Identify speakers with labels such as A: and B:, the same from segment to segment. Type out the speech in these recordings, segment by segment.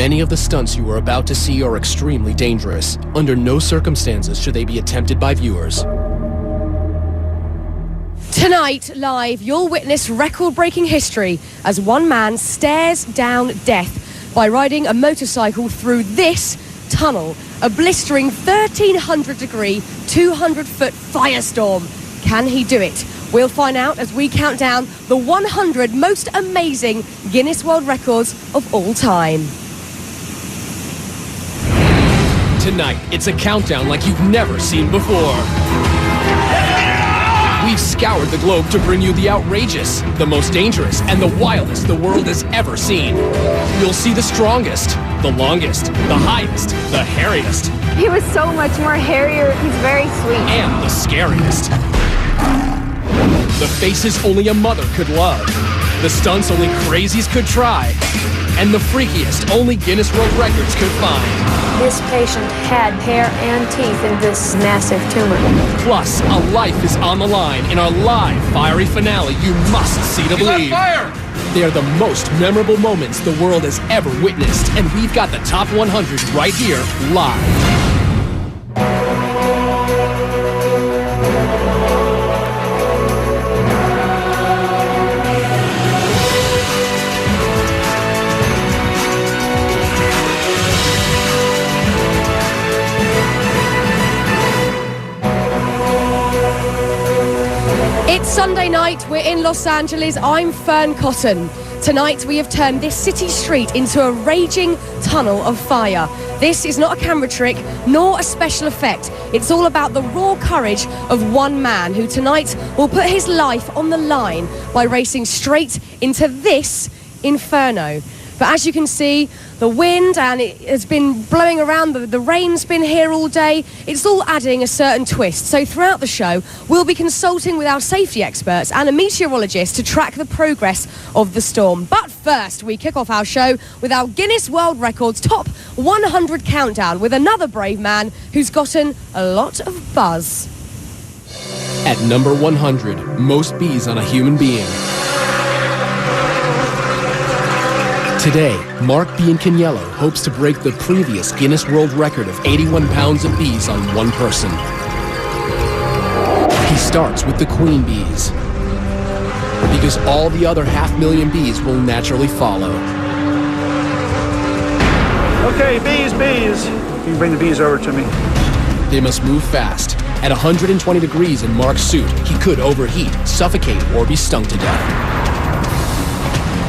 A: Many of the stunts you are about to see are extremely dangerous. Under no circumstances should they be attempted by viewers.
B: Tonight, live, you'll witness record-breaking history as one man stares down death by riding a motorcycle through this tunnel, a blistering 1,300-degree, 200-foot firestorm. Can he do it? We'll find out as we count down the 100 most amazing Guinness World Records of all time.
A: Tonight, it's a countdown like you've never seen before. We've scoured the globe to bring you the outrageous, the most dangerous, and the wildest the world has ever seen. You'll see the strongest, the longest, the highest, the hairiest.
C: He was so much more hairier. He's very sweet.
A: And the scariest. The faces only a mother could love. The stunts only crazies could try. And the freakiest only Guinness World Records could find.
C: This patient had hair and teeth in this massive tumor.
A: Plus, a life is on the line in our live fiery finale you must see to believe.
D: He's on fire!
A: They are the most memorable moments the world has ever witnessed, and we've got the top 100 right here, live.
B: It's Sunday night, we're in Los Angeles, I'm Fern Cotton. Tonight we have turned this city street into a raging tunnel of fire. This is not a camera trick, nor a special effect. It's all about the raw courage of one man who tonight will put his life on the line by racing straight into this inferno. But as you can see, the wind and it has been blowing around, the rain's been here all day. It's all adding a certain twist. So throughout the show, we'll be consulting with our safety experts and a meteorologist to track the progress of the storm. But first, we kick off our show with our Guinness World Records Top 100 Countdown with another brave man who's gotten a lot of buzz.
A: At number 100, most bees on a human being. Today, Mark Biancaniello hopes to break the previous Guinness World Record of 81 pounds of bees on one person. He starts with the queen bees, because all the other 500,000 bees will naturally follow.
D: Okay, bees. You can bring the bees over to me.
A: They must move fast. At 120 degrees in Mark's suit, he could overheat, suffocate, or be stung to death.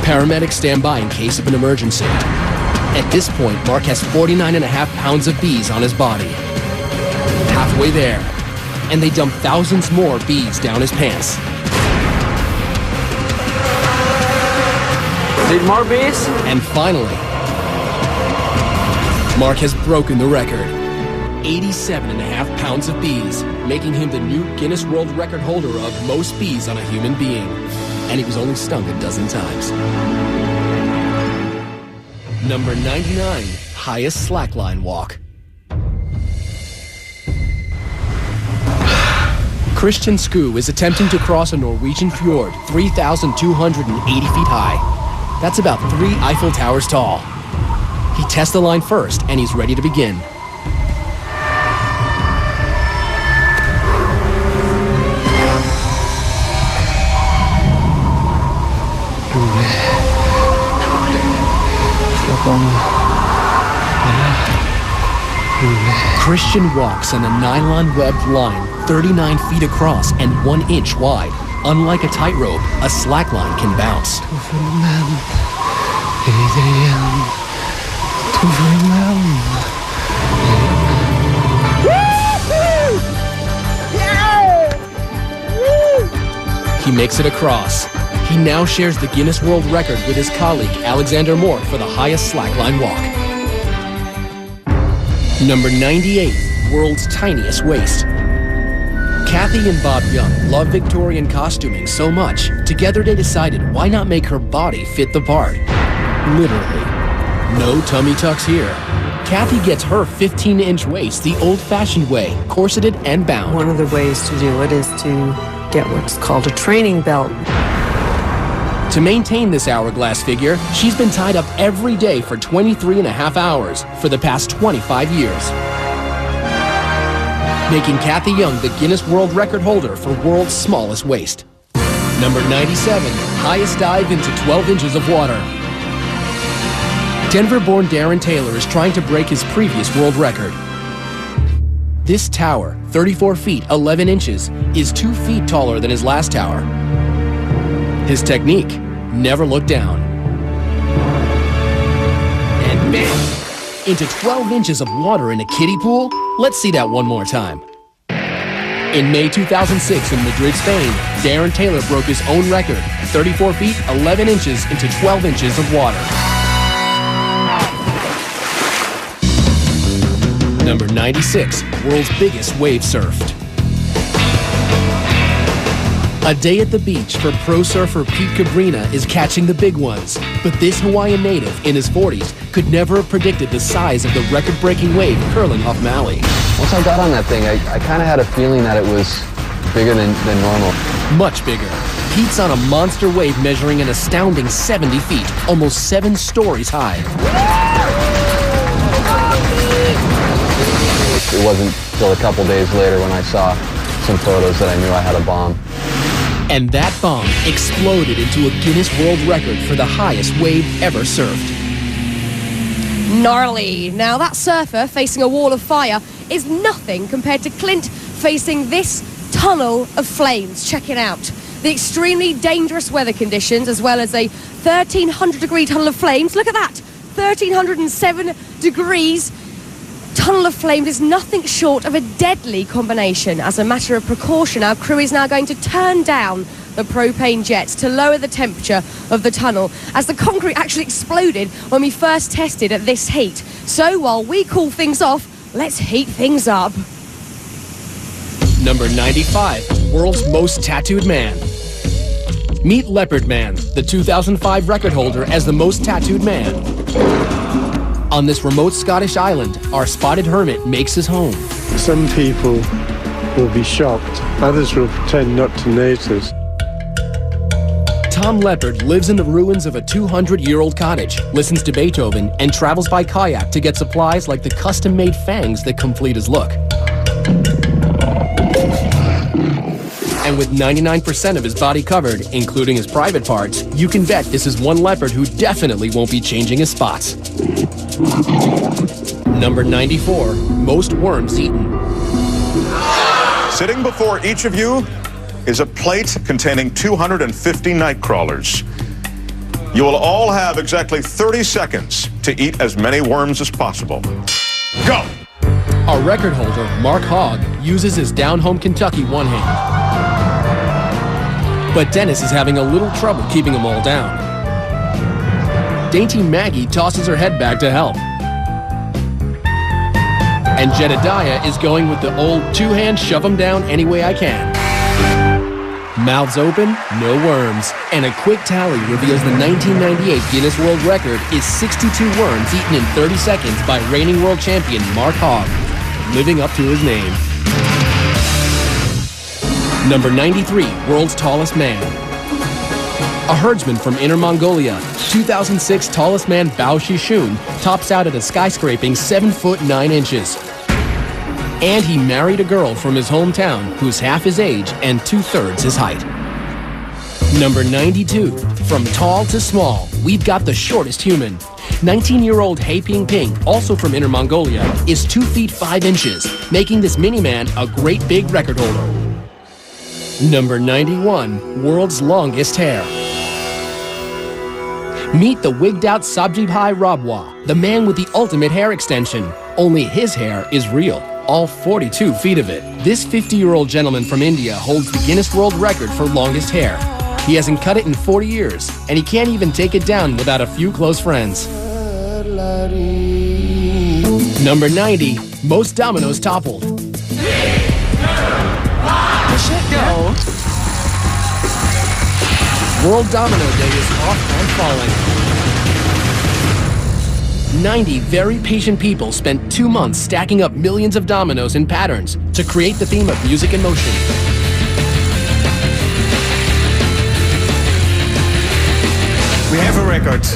A: Paramedics stand by in case of an emergency. At this point, Mark has 49.5 pounds of bees on his body. Halfway there, and they dump thousands more bees down his pants.
D: Need more bees?
A: And finally, Mark has broken the record. 87.5 pounds of bees, making him the new Guinness World Record holder of most bees on a human being. And he was only stung a dozen times. Number 99, highest slackline walk. Christian Skoo is attempting to cross a Norwegian fjord 3,280 feet high. That's about 3 Eiffel Towers tall. He tests the line first, and he's ready to begin. Christian walks on a nylon-webbed line 39 feet across and 1 inch wide. Unlike a tightrope, a slackline can bounce. He makes it across. He now shares the Guinness World Record with his colleague Alexander Moore for the highest slackline walk. Number 98, world's tiniest waist. Kathy and Bob Young love Victorian costuming so much, together they decided why not make her body fit the part. Literally. No tummy tucks here. Kathy gets her 15-inch waist the old-fashioned way, corseted and bound.
E: One of the ways to do it is to get what's called a training belt.
A: To maintain this hourglass figure, she's been tied up every day for 23.5 hours for the past 25 years. Making Kathy Young the Guinness World Record holder for world's smallest waist. Number 97, highest dive into 12 inches of water. Denver-born Darren Taylor is trying to break his previous world record. This tower, 34 feet 11 inches, is 2 feet taller than his last tower. His technique, never look down. And bam! Into 12 inches of water in a kiddie pool? Let's see that one more time. In May 2006 in Madrid, Spain, Darren Taylor broke his own record, 34 feet 11 inches into 12 inches of water. Number 96, world's biggest wave surfed. A day at the beach for pro surfer Pete Cabrina is catching the big ones. But this Hawaiian native in his 40s could never have predicted the size of the record-breaking wave curling off Maui.
E: Once I got on that thing, I kind of had a feeling that it was bigger than normal.
A: Much bigger. Pete's on a monster wave measuring an astounding 70 feet, almost 7 stories high.
E: It wasn't till a couple days later when I saw some photos that I knew I had a bomb.
A: And that bomb exploded into a Guinness World Record for the highest wave ever surfed.
B: Gnarly. Now that surfer facing a wall of fire is nothing compared to Clint facing this tunnel of flames. Check it out. The extremely dangerous weather conditions as well as a 1,300 degree tunnel of flames. Look at that. 1,307 degrees. Tunnel of flames is nothing short of a deadly combination. As a matter of precaution, our crew is now going to turn down the propane jets to lower the temperature of the tunnel, as the concrete actually exploded when we first tested at this heat. So while we cool things off, let's heat things up.
A: Number 95, world's most tattooed man. Meet Leopard Man, the 2005 record holder as the most tattooed man. On this remote Scottish island, our spotted hermit makes his home.
F: Some people will be shocked. Others will pretend not to notice.
A: Tom Leopard lives in the ruins of a 200-year-old cottage, listens to Beethoven, and travels by kayak to get supplies like the custom-made fangs that complete his look. And with 99% of his body covered, including his private parts, you can bet this is one leopard who definitely won't be changing his spots. Number 94, most worms eaten.
G: Sitting before each of you is a plate containing 250 night crawlers. You will all have exactly 30 seconds to eat as many worms as possible. Go!
A: Our record holder, Mark Hogg, uses his down-home Kentucky one hand. But Dennis is having a little trouble keeping them all down. Dainty Maggie tosses her head back to help. And Jedediah is going with the old two-hand shove 'em down any way I can. Mouths open, no worms. And a quick tally reveals the 1998 Guinness World Record is 62 worms eaten in 30 seconds by reigning world champion Mark Hogg, living up to his name. Number 93, world's tallest man. A herdsman from Inner Mongolia, 2006 tallest man Bao Shishun tops out at a skyscraping 7 foot 9 inches. And he married a girl from his hometown who's half his age and 2/3 his height. Number 92, from tall to small, we've got the shortest human. 19-year-old He Ping Ping, also from Inner Mongolia, is 2 feet 5 inches, making this mini-man a great big record holder. Number 91, world's longest hair. Meet the wigged-out Sabjibhai Rabwa, the man with the ultimate hair extension. Only his hair is real, all 42 feet of it. This 50-year-old gentleman from India holds the Guinness World Record for longest hair. He hasn't cut it in 40 years, and he can't even take it down without a few close friends. Number 90, most dominoes toppled. Go. World Domino Day is off and falling. 90 very patient people spent 2 months stacking up millions of dominoes in patterns to create the theme of music and motion.
G: records.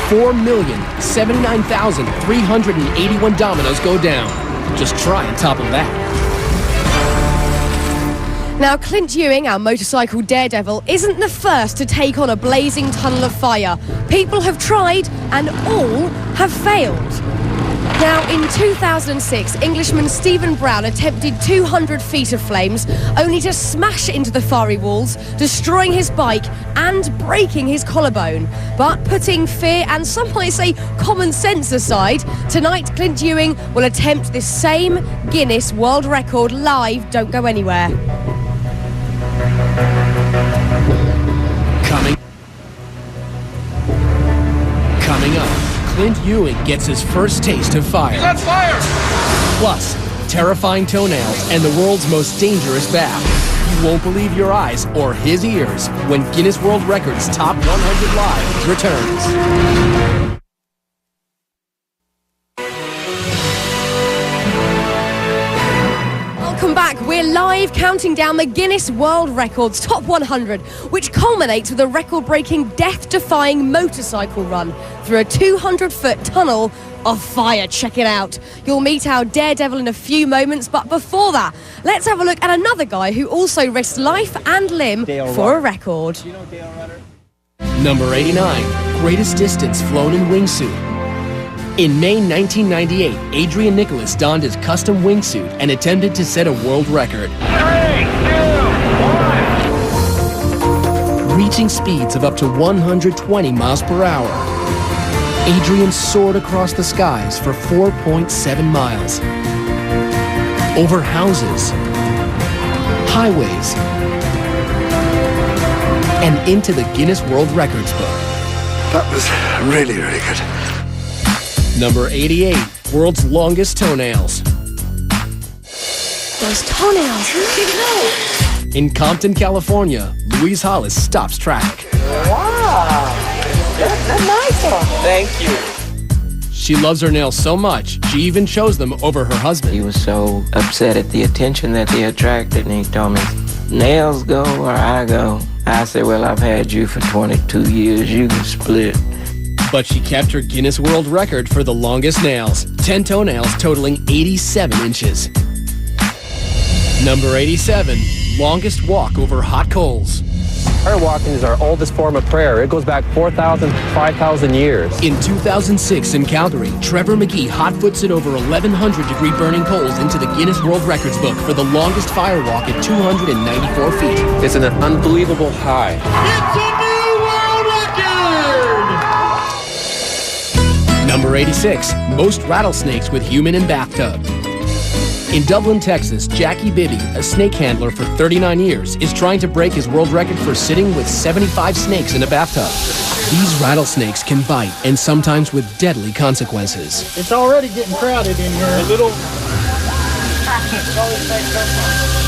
A: 4,079,381 dominoes go down. Just try and topple that.
B: Now, Clint Ewing, our motorcycle daredevil, isn't the first to take on a blazing tunnel of fire. People have tried, and all have failed. Now, in 2006, Englishman Stephen Brown attempted 200 feet of flames, only to smash into the fiery walls, destroying his bike and breaking his collarbone. But putting fear and some might say common sense aside, tonight Clint Ewing will attempt this same Guinness World Record live. Don't go anywhere.
A: Coming up, Clint Ewing gets his first taste of fire.
H: That's fire!
A: Plus, terrifying toenails and the world's most dangerous bath. You won't believe your eyes or his ears when Guinness World Records Top 100 Live returns.
B: Welcome back. We're live counting down the Guinness World Records Top 100, which culminates with a record-breaking, death-defying motorcycle run through a 200-foot tunnel of fire. Check it out. You'll meet our daredevil in a few moments, but before that, let's have a look at another guy who also risked life and limb for a record.
A: Number 89, greatest distance flown in wingsuit. In May 1998, Adrian Nicholas donned his custom wingsuit and attempted to set a world record.
H: 3, 2, 1.
A: Reaching speeds of up to 120 miles per hour. Adrian soared across the skies for 4.7 miles. Over houses, highways, and into the Guinness World Records book.
F: That was really, really good.
A: Number 88, world's longest toenails.
B: Those toenails, who did know?
A: In Compton, California, Louise Hollis stops traffic.
I: Wow, that's a nice one. Thank you.
A: She loves her nails so much, she even chose them over her husband.
I: He was so upset at the attention that they attracted, and he told me, nails go or I go. I said, well, I've had you for 22 years, you can split.
A: But she kept her Guinness World Record for the longest nails, 10 toenails totaling 87 inches. Number 87, longest walk over hot coals.
E: Prayer walking is our oldest form of prayer. It goes back 4,000 to 5,000 years.
A: In 2006 in Calgary, Trevor McGee hot-foots it over 1,100-degree burning coals into the Guinness World Records book for the longest fire walk at 294 feet.
E: It's an unbelievable high.
H: It's a new world record!
A: Number 86, most rattlesnakes with human in bathtub. In Dublin, Texas, Jackie Bibby, a snake handler for 39 years, is trying to break his world record for sitting with 75 snakes in a bathtub. These rattlesnakes can bite, and sometimes with deadly consequences.
D: It's already getting crowded in here. A little.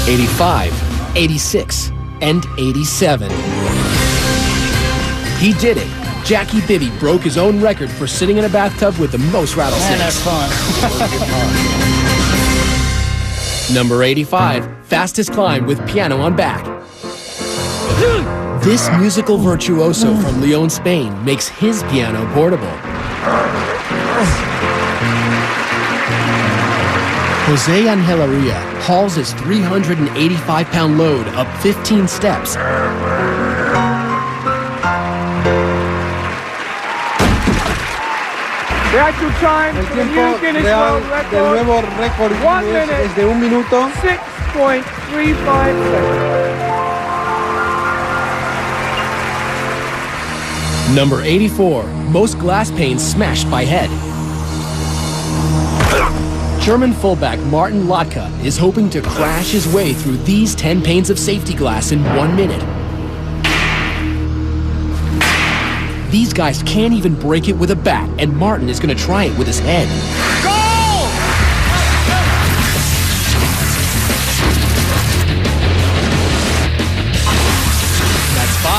A: 85, 86, and 87. He did it. Jackie Bibby broke his own record for sitting in a bathtub with the most rattlesnakes.
D: Man, that's fun.
A: Number 85, fastest climb with piano on back. This musical virtuoso from Leon, Spain, makes his piano portable. Jose Angelaria hauls his 385-pound load up 15 steps.
D: The actual time for the new Guinness World Record, 1 minute,
F: es de 1 minuto.
D: 6.35 seconds.
A: Number 84, most glass panes smashed by head. German fullback Martin Lotka is hoping to crash his way through these 10 panes of safety glass in 1 minute. These guys can't even break it with a bat, and Martin is going to try it with his head.
H: Goal!
A: That's 5.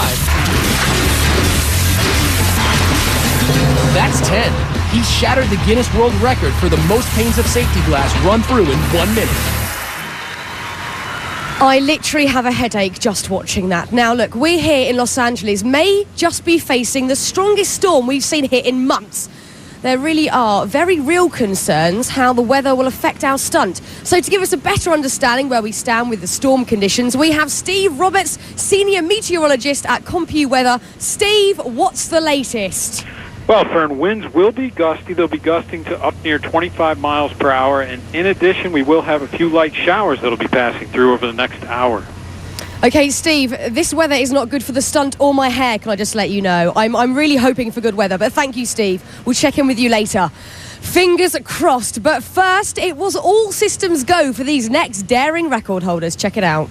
A: That's 10. He shattered the Guinness World Record for the most panes of safety glass run through in 1 minute.
B: I literally have a headache just watching that. Now, look, we're here in Los Angeles, may just be facing the strongest storm we've seen here in months. There really are very real concerns how the weather will affect our stunt. So to give us a better understanding where we stand with the storm conditions, we have Steve Roberts, Senior Meteorologist at CompuWeather. Steve, what's the latest?
J: Well, Fern, winds will be gusty. They'll be gusting to up near 25 miles per hour. And in addition, we will have a few light showers that'll be passing through over the next hour.
B: Okay, Steve, this weather is not good for the stunt or my hair, can I just let you know? I'm really hoping for good weather, but thank you, Steve. We'll check in with you later. Fingers crossed. But first, it was all systems go for these next daring record holders. Check it out.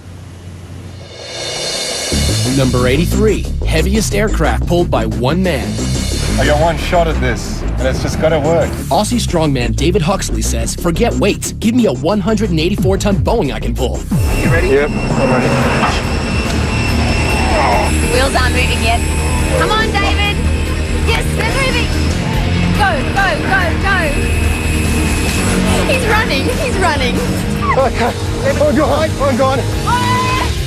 A: Number 83, heaviest aircraft pulled by one man.
K: I got one shot at this, and it's just got to work.
A: Aussie strongman David Huxley says, forget weights, give me a 184-ton Boeing I can pull.
K: You ready? Yep, I'm ready.
L: The wheels aren't moving yet. Come on, David. Yes, they're moving. Go, go, go, go. He's running.
K: Okay, I'm gone.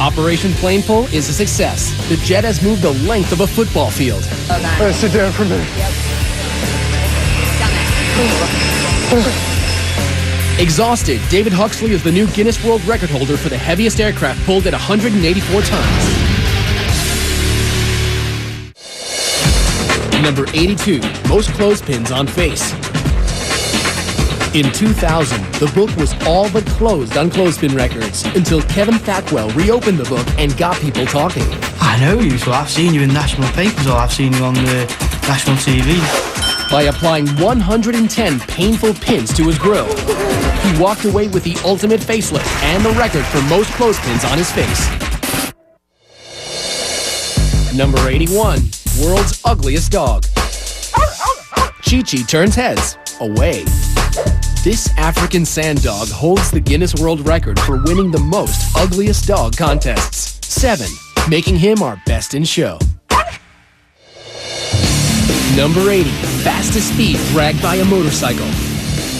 A: Operation Plane Pull is a success. The jet has moved the length of a football field.
K: Sit down for a minute.
L: Yep.
A: Exhausted, David Huxley is the new Guinness World Record holder for the heaviest aircraft pulled at 184 tons. Number 82, most clothespins on face. In 2000, the book was all but closed on clothespin records until Kevin Thackwell reopened the book and got people talking.
M: I know you, so I've seen you in national papers or I've seen you on the national TV.
A: By applying 110 painful pins to his grill, he walked away with the ultimate facelift and the record for most clothespins on his face. Number 81, world's ugliest dog. Chi-Chi turns heads away. This African sand dog holds the Guinness World Record for winning the most ugliest dog contests. 7, making him our best in show. Number 80, fastest speed dragged by a motorcycle.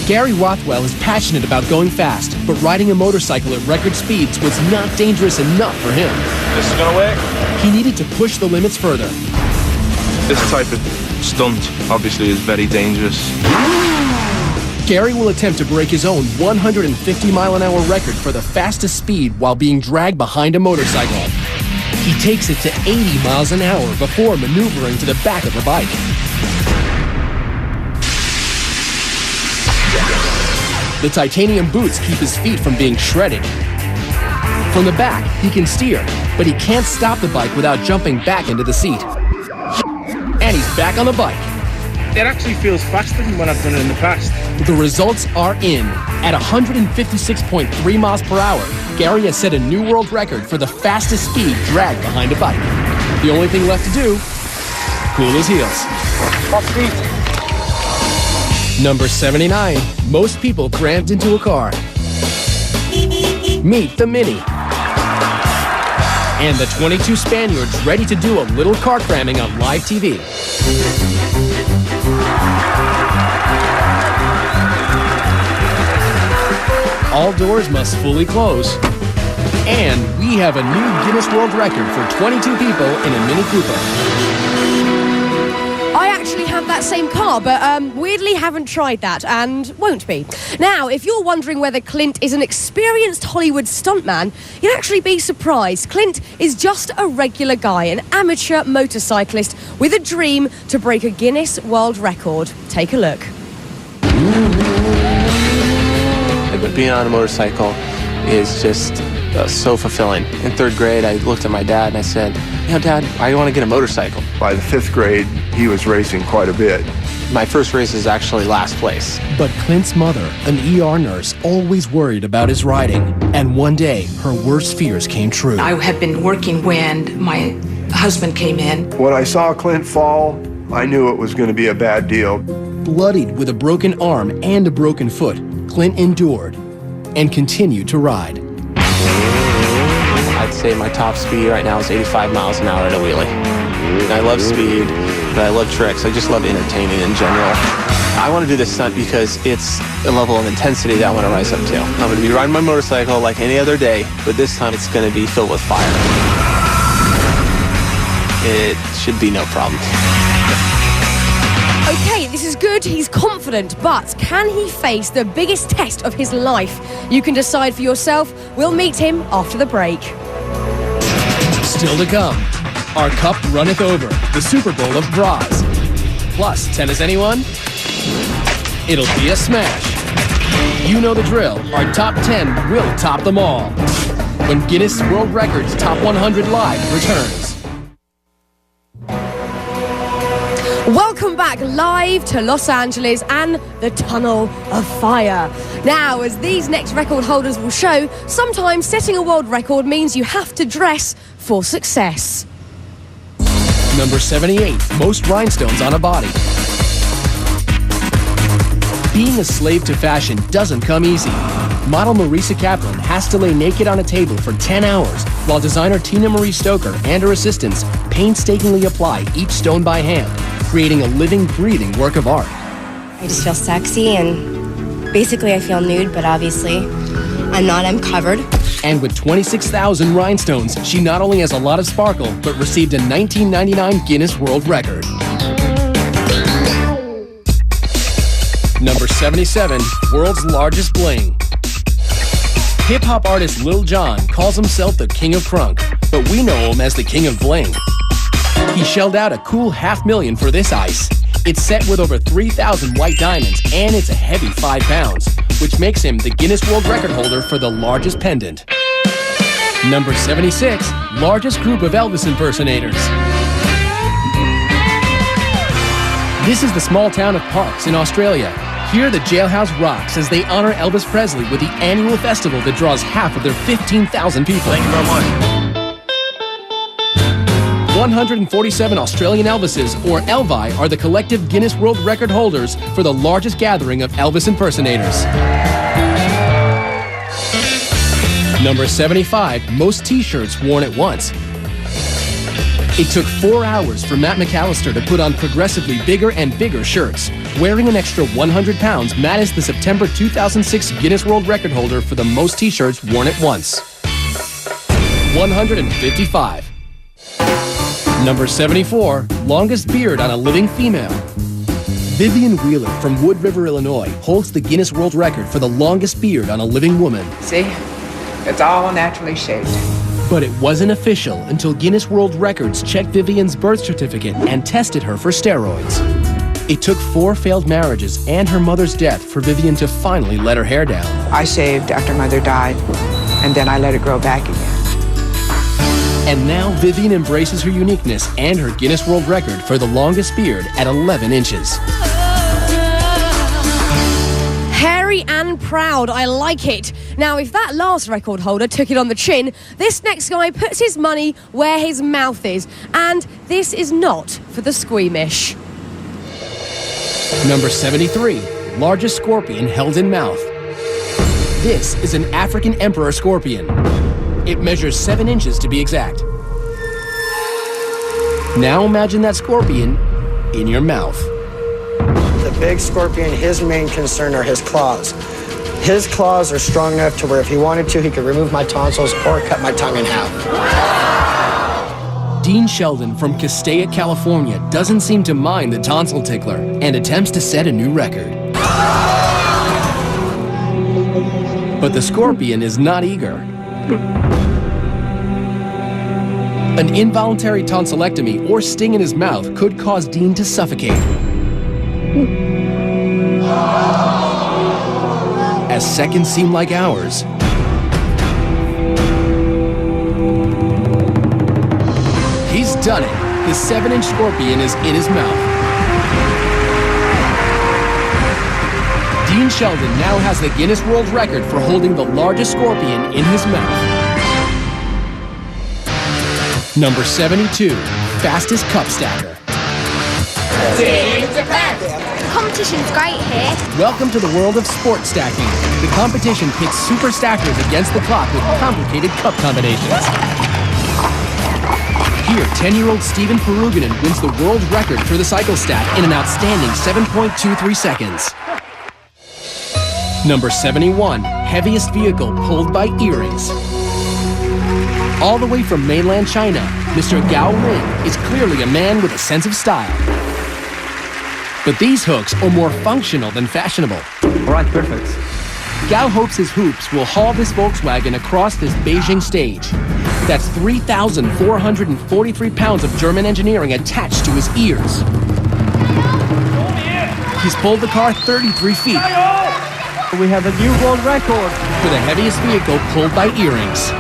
A: Gary Rothwell is passionate about going fast, but riding a motorcycle at record speeds was not dangerous enough for him.
K: This is gonna work.
A: He needed to push the limits further.
N: This type of stunt obviously is very dangerous.
A: Gary will attempt to break his own 150-mile-an-hour record for the fastest speed while being dragged behind a motorcycle. He takes it to 80 miles an hour before maneuvering to the back of the bike. The titanium boots keep his feet from being shredded. From the back, he can steer, but he can't stop the bike without jumping back into the seat. And he's back on the bike.
M: It actually feels faster than when I've done it in the past.
A: The results are in. At 156.3 miles per hour, Gary has set a new world record for the fastest speed dragged behind a bike. The only thing left to do, cool his heels. Number 79, most people crammed into a car. Meet the Mini. And the 22 Spaniards ready to do a little car cramming on live TV. All doors must fully close. And we have a new Guinness World Record for 22 people in a Mini Cooper.
B: I actually have that same car, but weirdly haven't tried that and won't be. Now, if you're wondering whether Clint is an experienced Hollywood stuntman, you'd actually be surprised. Clint is just a regular guy, an amateur motorcyclist with a dream to break a Guinness World Record. Take a look.
O: But being on a motorcycle is just so fulfilling. In 3rd grade, I looked at my dad and I said, you know, Dad, why do you want to get a motorcycle?
P: By the 5th grade, he was racing quite a bit.
O: My first race is actually last place.
A: But Clint's mother, an ER nurse, always worried about his riding. And one day, her worst fears came true.
Q: I had been working when my husband came in.
P: When I saw Clint fall, I knew it was going to be a bad deal.
A: Bloodied with a broken arm and a broken foot, Clint endured and continued to ride.
O: I'd say my top speed right now is 85 miles an hour at a wheelie. I love speed, but I love tricks. I just love entertaining in general. I want to do this stunt because it's a level of intensity that I want to rise up to. I'm going to be riding my motorcycle like any other day, but this time it's going to be filled with fire. It should be no problem.
B: Okay, this is good, he's confident, but can he face the biggest test of his life? You can decide for yourself. We'll meet him after the break.
A: Still to come, our cup runneth over, the Super Bowl of bras. Plus, tennis anyone? It'll be a smash. You know the drill, our top 10 will top them all. When Guinness World Records Top 100 Live returns.
B: Welcome back live to Los Angeles and the Tunnel of Fire. Now, as these next record holders will show, sometimes setting a world record means you have to dress for success.
A: Number 78, most rhinestones on a body. Being a slave to fashion doesn't come easy. Model Marisa Kaplan has to lay naked on a table for 10 hours, while designer Tina Marie Stoker and her assistants painstakingly apply each stone by hand, creating a living, breathing work of art.
R: I just feel sexy and basically I feel nude, but obviously I'm not, I'm covered.
A: And with 26,000 rhinestones, she not only has a lot of sparkle, but received a 1999 Guinness World Record. Number 77, world's largest bling. Hip-hop artist Lil Jon calls himself the King of Crunk, but we know him as the King of Bling. He shelled out a cool $500,000 for this ice. It's set with over 3,000 white diamonds, and it's a heavy 5 pounds, which makes him the Guinness World Record holder for the largest pendant. Number 76, largest group of Elvis impersonators. This is the small town of Parkes in Australia. Here, the jailhouse rocks as they honor Elvis Presley with the annual festival that draws half of their 15,000 people.
N: Thank you very much.
A: 147 Australian Elvises, or Elvi, are the collective Guinness World Record holders for the largest gathering of Elvis impersonators. Number 75, most t-shirts worn at once. It took 4 hours for Matt McAllister to put on progressively bigger and bigger shirts. Wearing an extra 100 pounds, Matt is the September 2006 Guinness World Record holder for the most t-shirts worn at once. 155. Number 74, longest beard on a living female. Vivian Wheeler from Wood River, Illinois, holds the Guinness World Record for the longest beard on a living woman.
S: See, it's all naturally shaved.
A: But it wasn't official until Guinness World Records checked Vivian's birth certificate and tested her for steroids. It took 4 failed marriages and her mother's death for Vivian to finally let her hair down.
S: I shaved after Mother died, and then I let it grow back again.
A: And now Vivian embraces her uniqueness and her Guinness World Record for the longest beard at 11 inches.
B: Hairy and proud, I like it. Now, if that last record holder took it on the chin, this next guy puts his money where his mouth is. And this is not for the squeamish.
A: Number 73, largest scorpion held in mouth. This is an African emperor scorpion. It measures 7 inches to be exact. Now imagine that scorpion in your mouth.
T: The big scorpion, his main concern are his claws. His claws are strong enough to where if he wanted to, he could remove my tonsils or cut my tongue in half.
A: Dean Sheldon from Castaic, California doesn't seem to mind the tonsil tickler and attempts to set a new record. But the scorpion is not eager. An involuntary tonsillectomy or sting in his mouth could cause Dean to suffocate. As seconds seem like hours, he's done it. The 7-inch scorpion is in his mouth. Dean Sheldon now has the Guinness World Record for holding the largest scorpion in his mouth. Number 72, fastest cup stacker.
L: Team Japan. Competition's great here.
A: Welcome to the world of sport stacking. The competition pits super stackers against the clock with complicated cup combinations. Here, 10-year-old Steven Peruginen wins the world record for the cycle stack in an outstanding 7.23 seconds. Number 71, heaviest vehicle pulled by earrings. All the way from mainland China, Mr. Gao Lin is clearly a man with a sense of style. But these hooks are more functional than fashionable.
U: All right, perfect.
A: Gao hopes his hoops will haul this Volkswagen across this Beijing stage. That's 3,443 pounds of German engineering attached to his ears. He's pulled the car 33 feet.
U: We have a new world record
A: for the heaviest vehicle pulled by earrings.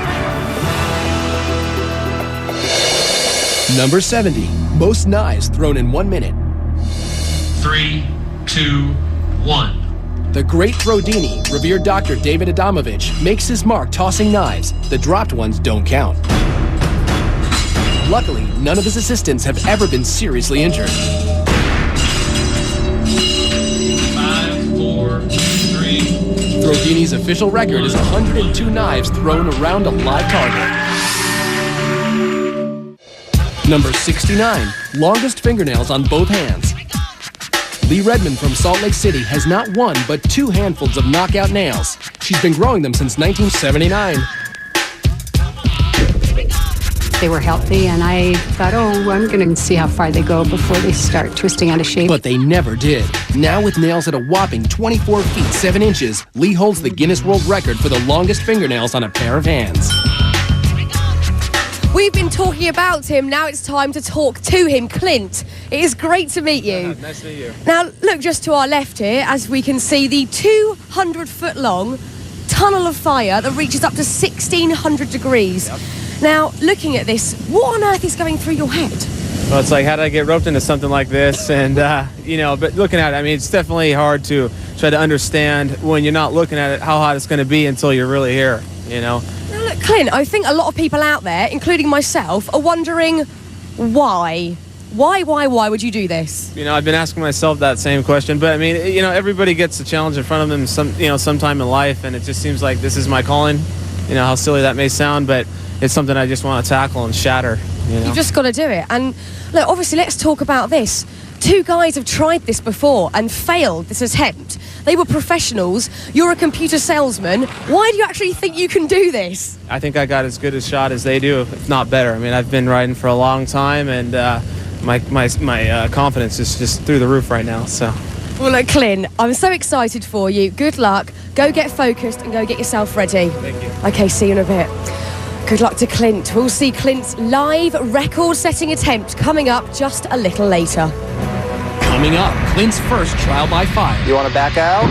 A: Number 70, most knives thrown in 1 minute.
V: 3, 2, 1.
A: The great Throdini, revered Dr. David Adamovich, makes his mark tossing knives. The dropped ones don't count. Luckily, none of his assistants have ever been seriously injured.
V: 5, 4, 3.
A: Throdini's official record is 102 knives thrown around a live target. Number 69, longest fingernails on both hands. Lee Redmond from Salt Lake City has not one but 2 handfuls of knockout nails. She's been growing them since 1979.
W: They were healthy, and I thought, oh, I'm going to see how far they go before they start twisting out of shape.
A: But they never did. Now with nails at a whopping 24 feet 7 inches, Lee holds the Guinness World Record for the longest fingernails on a pair of hands.
B: We've been talking about him, now it's time to talk to him. Clint, it is great to meet you.
O: Nice to meet you.
B: Now, look just to our left here, as we can see the 200-foot-long tunnel of fire that reaches up to 1,600 degrees. Yep. Now, looking at this, what on earth is going through your head?
O: Well, it's like, how did I get roped into something like this? And, but looking at it, I mean, it's definitely hard to try to understand when you're not looking at it how hot it's going to be until you're really here,
B: Now, look, Clint, I think a lot of people out there, including myself, are wondering why. Why would you do this?
O: I've been asking myself that same question, but I mean, everybody gets a challenge in front of them sometime in life, and it just seems like this is my calling. How silly that may sound, but it's something I just want to tackle and shatter.
B: You've just got to do it. And look, obviously, let's talk about this. 2 guys have tried this before and failed this attempt. They were professionals. You're a computer salesman. Why do you actually think you can do this?
O: I think I got as good a shot as they do, if not better. I mean, I've been riding for a long time, and my confidence is just through the roof right now. So.
B: Well, look, Clint, I'm so excited for you. Good luck. Go get focused and go get yourself ready.
O: Thank you.
B: Okay, see you in a bit. Good luck to Clint. We'll see Clint's live record-setting attempt coming up just a little later.
A: Coming up, Clint's first trial by fire.
E: You want to back out?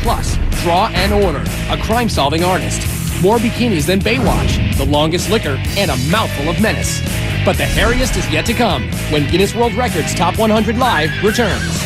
A: Plus, Draw and Order, a crime-solving artist. More bikinis than Baywatch, the longest liquor, and a mouthful of menace. But the hairiest is yet to come when Guinness World Records Top 100 Live returns.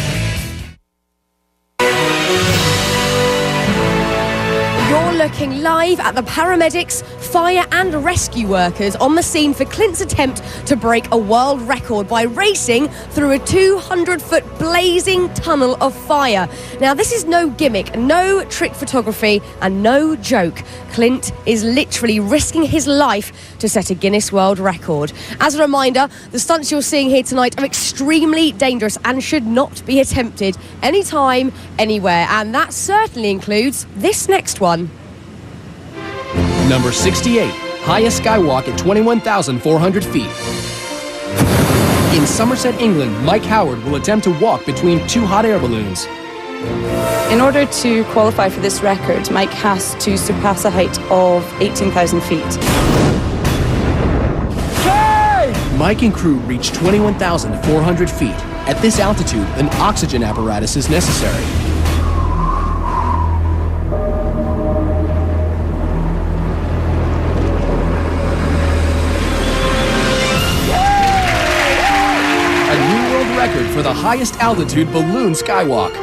B: You're looking live at the paramedics, fire and rescue workers on the scene for Clint's attempt to break a world record by racing through a 200-foot blazing tunnel of fire. Now, this is no gimmick, no trick photography, and no joke. Clint is literally risking his life to set a Guinness World Record. As a reminder, the stunts you're seeing here tonight are extremely dangerous and should not be attempted anytime, anywhere. And that certainly includes this next one.
A: Number 68, highest skywalk at 21,400 feet. In Somerset, England, Mike Howard will attempt to walk between 2 hot air balloons.
X: In order to qualify for this record, Mike has to surpass a height of 18,000 feet.
A: Mike and crew reach 21,400 feet. At this altitude, an oxygen apparatus is necessary. Record for the highest altitude balloon skywalk.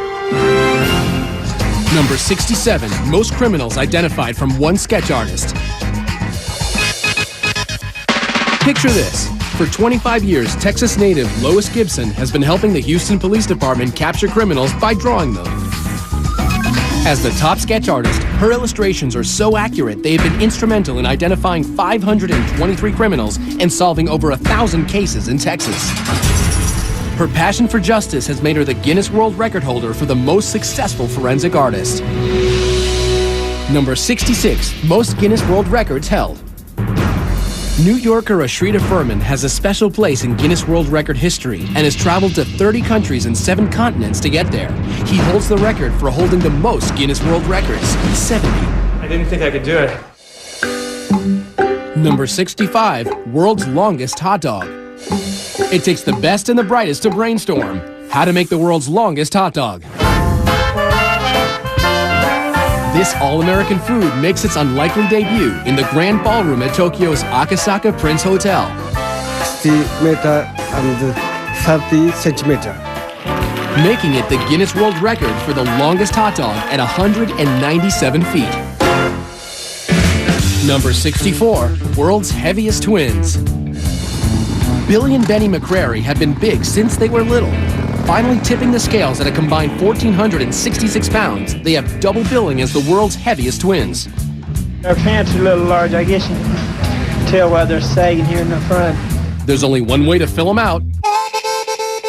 A: Number 67, most criminals identified from one sketch artist. Picture this. For 25 years, Texas native Lois Gibson has been helping the Houston Police Department capture criminals by drawing them. As the top sketch artist, Her illustrations are so accurate, they have been instrumental in identifying 523 criminals and solving over 1,000 cases in Texas. Her passion for justice has made her the Guinness World Record holder for the most successful forensic artist. Number 66, most Guinness World Records held. New Yorker Ashrita Furman has a special place in Guinness World Record history and has traveled to 30 countries and 7 continents to get there. He holds the record for holding the most Guinness World Records, 70.
C: I didn't think I could do it.
A: Number 65, world's longest hot dog. It takes the best and the brightest to brainstorm how to make the world's longest hot dog. This all-American food makes its unlikely debut in the Grand Ballroom at Tokyo's Akasaka Prince Hotel.
U: 60 meter and 30 centimeter.
A: Making it the Guinness World Record for the longest hot dog at 197 feet. Number 64, world's heaviest twins. Billy and Benny McCrary have been big since they were little. Finally tipping the scales at a combined 1,466 pounds, they have double billing as the world's heaviest twins.
U: Their pants are a little large. I guess you can tell why they're sagging here in the front.
A: There's only one way to fill them out.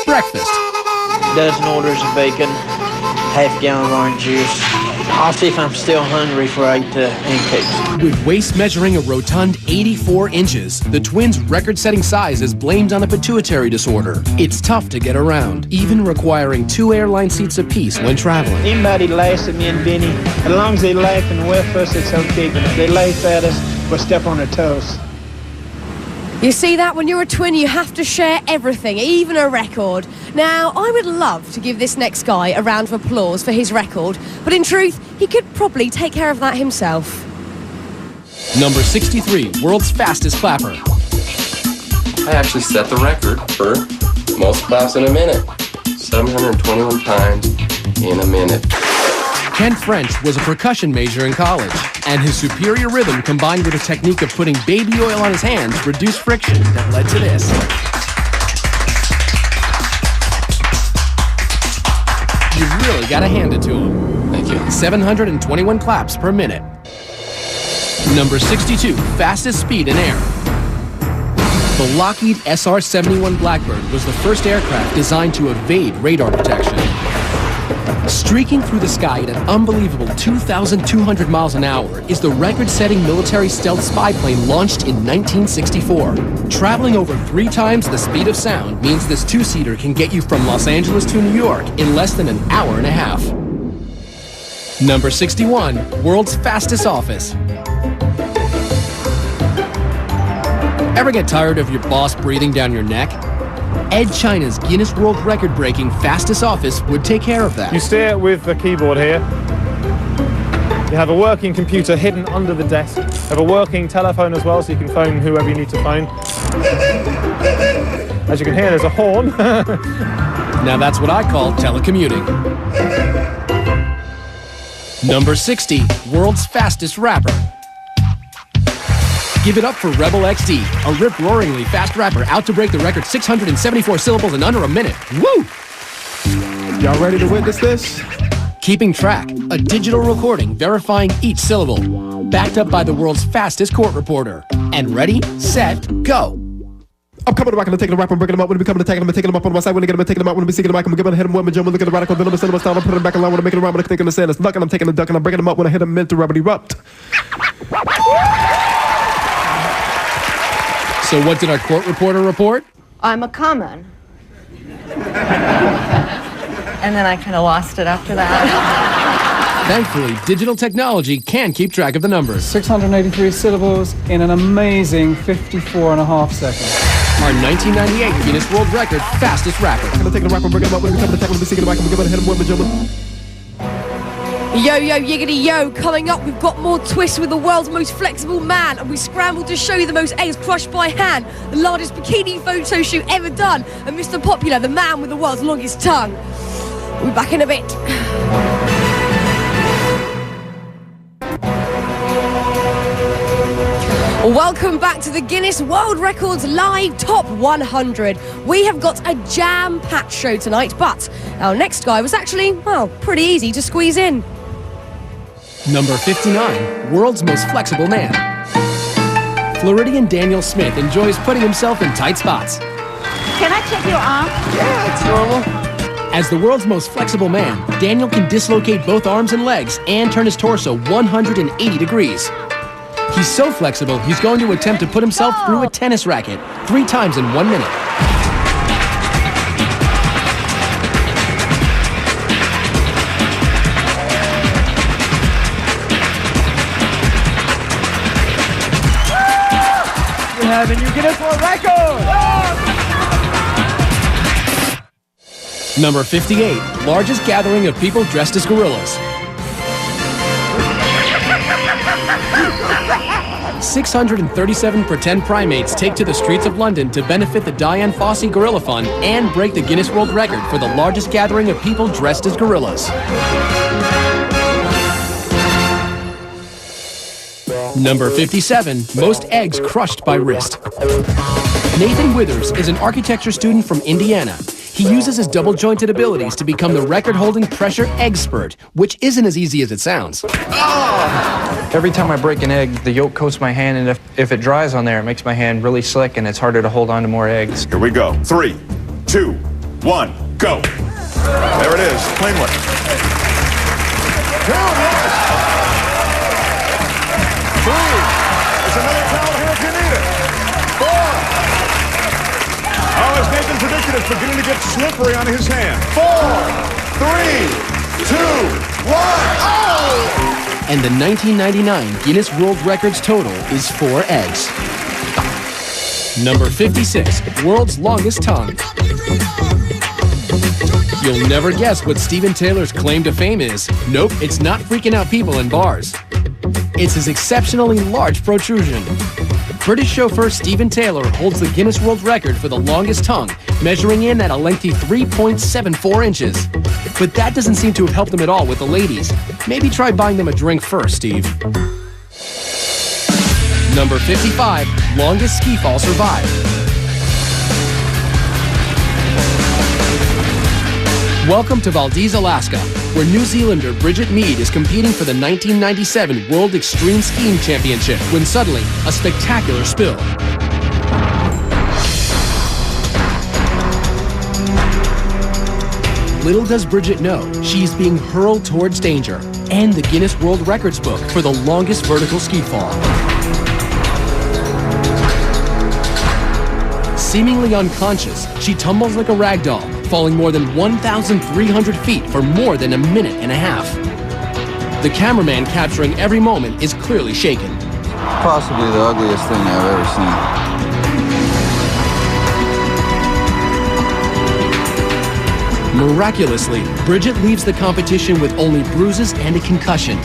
A: Breakfast.
U: Dozen orders of bacon, half-gallon of orange juice. I'll see if I'm still hungry before I eat the pancakes.
A: With waist measuring a rotund 84 inches, the twins' record-setting size is blamed on a pituitary disorder. It's tough to get around, even requiring 2 airline seats apiece when traveling.
U: Anybody laughs at me and Benny, as long as they laugh and with us, it's okay. But if they laugh at us, we'll step on their toes.
B: You see that? When you're a twin, you have to share everything, even a record. Now, I would love to give this next guy a round of applause for his record, but in truth, he could probably take care of that himself.
A: Number 63, world's fastest clapper.
E: I actually set the record for most claps in a minute. 721 times in a minute.
A: Ken French was a percussion major in college, and his superior rhythm combined with a technique of putting baby oil on his hands reduced friction that led to this. You really gotta hand it to him.
E: Thank you.
A: 721 claps per minute. Number 62, fastest speed in air. The Lockheed SR-71 Blackbird was the first aircraft designed to evade radar detection. Streaking through the sky at an unbelievable 2,200 miles an hour is the record-setting military stealth spy plane launched in 1964. Traveling over 3 times the speed of sound means this 2-seater can get you from Los Angeles to New York in less than an hour and a half. Number 61, world's fastest office. Ever get tired of your boss breathing down your neck? Ed China's Guinness World Record-breaking fastest office would take care of that.
C: You steer with the keyboard here. You have a working computer hidden under the desk. You have a working telephone as well, so you can phone whoever you need to phone. As you can hear, there's a horn.
A: Now that's what I call telecommuting. Number 60, world's fastest rapper. Give it up for Rebel XD, a rip-roaringly fast rapper out to break the record 674 syllables in under a minute. Woo!
D: Y'all ready to witness this?
A: Keeping track, a digital recording verifying each syllable, backed up by the world's fastest court reporter. And ready, set, go.
D: I'm coming to rock and I'm taking a rap, I'm breaking them up when we come to taking them, taking them up on my side, when they get them, taking them out, when we seeking them, I'm giving a hit them, when we jump, look at the radical, then I'm sending my style, I'm putting them back along, when I'm making them rhyme, when I'm thinking the sand, it's luck, and I'm taking the duck, and I'm breaking them up, when I hit them, meant to rubber erupt.
A: So what did our court reporter report?
L: I'm a common. And then I kind of lost it after that.
A: Thankfully, digital technology can keep track of the numbers.
U: 683 syllables in an amazing 54.5 seconds.
A: Our 1998 Guinness World Record fastest rapper.
D: I'm taking a rap, I'm breaking them up, when we come to tackle, when we seeking them, I'm giving a hit them, when we jump.
B: Yo, yo, yiggity, yo. Coming up, we've got more twists with the world's most flexible man, and we scrambled to show you the most eggs crushed by hand, the largest bikini photo shoot ever done, and Mr. Popular, the man with the world's longest tongue. We'll be back in a bit. Welcome back to the Guinness World Records Live Top 100. We have got a jam-packed show tonight, but our next guy was actually, well, pretty easy to squeeze in.
A: Number 59, world's most flexible man. Floridian Daniel Smith enjoys putting himself in tight spots.
L: Can I check your arm?
A: Yeah, it's normal. As the world's most flexible man, Daniel can dislocate both arms and legs and turn his torso 180 degrees. He's so flexible, he's going to attempt to put himself through a tennis racket 3 times in 1 minute.
F: You have a new Guinness World Record!
A: Number 58, largest gathering of people dressed as gorillas. 637 pretend primates take to the streets of London to benefit the Dian Fossey Gorilla Fund and break the Guinness World Record for the largest gathering of people dressed as gorillas. Number 57, most eggs crushed by wrist. Nathan Withers is an architecture student from Indiana. He uses his double-jointed abilities to become the record-holding pressure egg spurt, which isn't as easy as it sounds.
G: Every time I break an egg, the yolk coats my hand, and if it dries on there, it makes my hand really slick, and it's harder to hold on to more eggs.
H: Here we go. 3, 2, 1, go. There it is, plainly. 3. There's another towel here if you need it. 4. Oh, as Nathan predicted, it's beginning to get slippery on his hand. 4, 3, 2, 1. Oh!
A: And the 1999 Guinness World Records total is 4 eggs. Number 56, world's longest tongue. You'll never guess what Steven Taylor's claim to fame is. Nope, it's not freaking out people in bars. It's his exceptionally large protrusion. British chauffeur Steven Taylor holds the Guinness World Record for the longest tongue, measuring in at a lengthy 3.74 inches. But that doesn't seem to have helped him at all with the ladies. Maybe try buying them a drink first, Steve. Number 55, longest ski fall survived. Welcome to Valdez, Alaska, where New Zealander Bridget Mead is competing for the 1997 World Extreme Skiing Championship when suddenly a spectacular spill. Little does Bridget know, she's being hurled towards danger and the Guinness World Records book for the longest vertical ski fall. Seemingly unconscious, she tumbles like a rag doll, falling more than 1,300 feet for more than a minute and a half. The cameraman capturing every moment is clearly shaken.
I: Possibly the ugliest thing I've ever seen.
A: Miraculously, Bridget leaves the competition with only bruises and a concussion.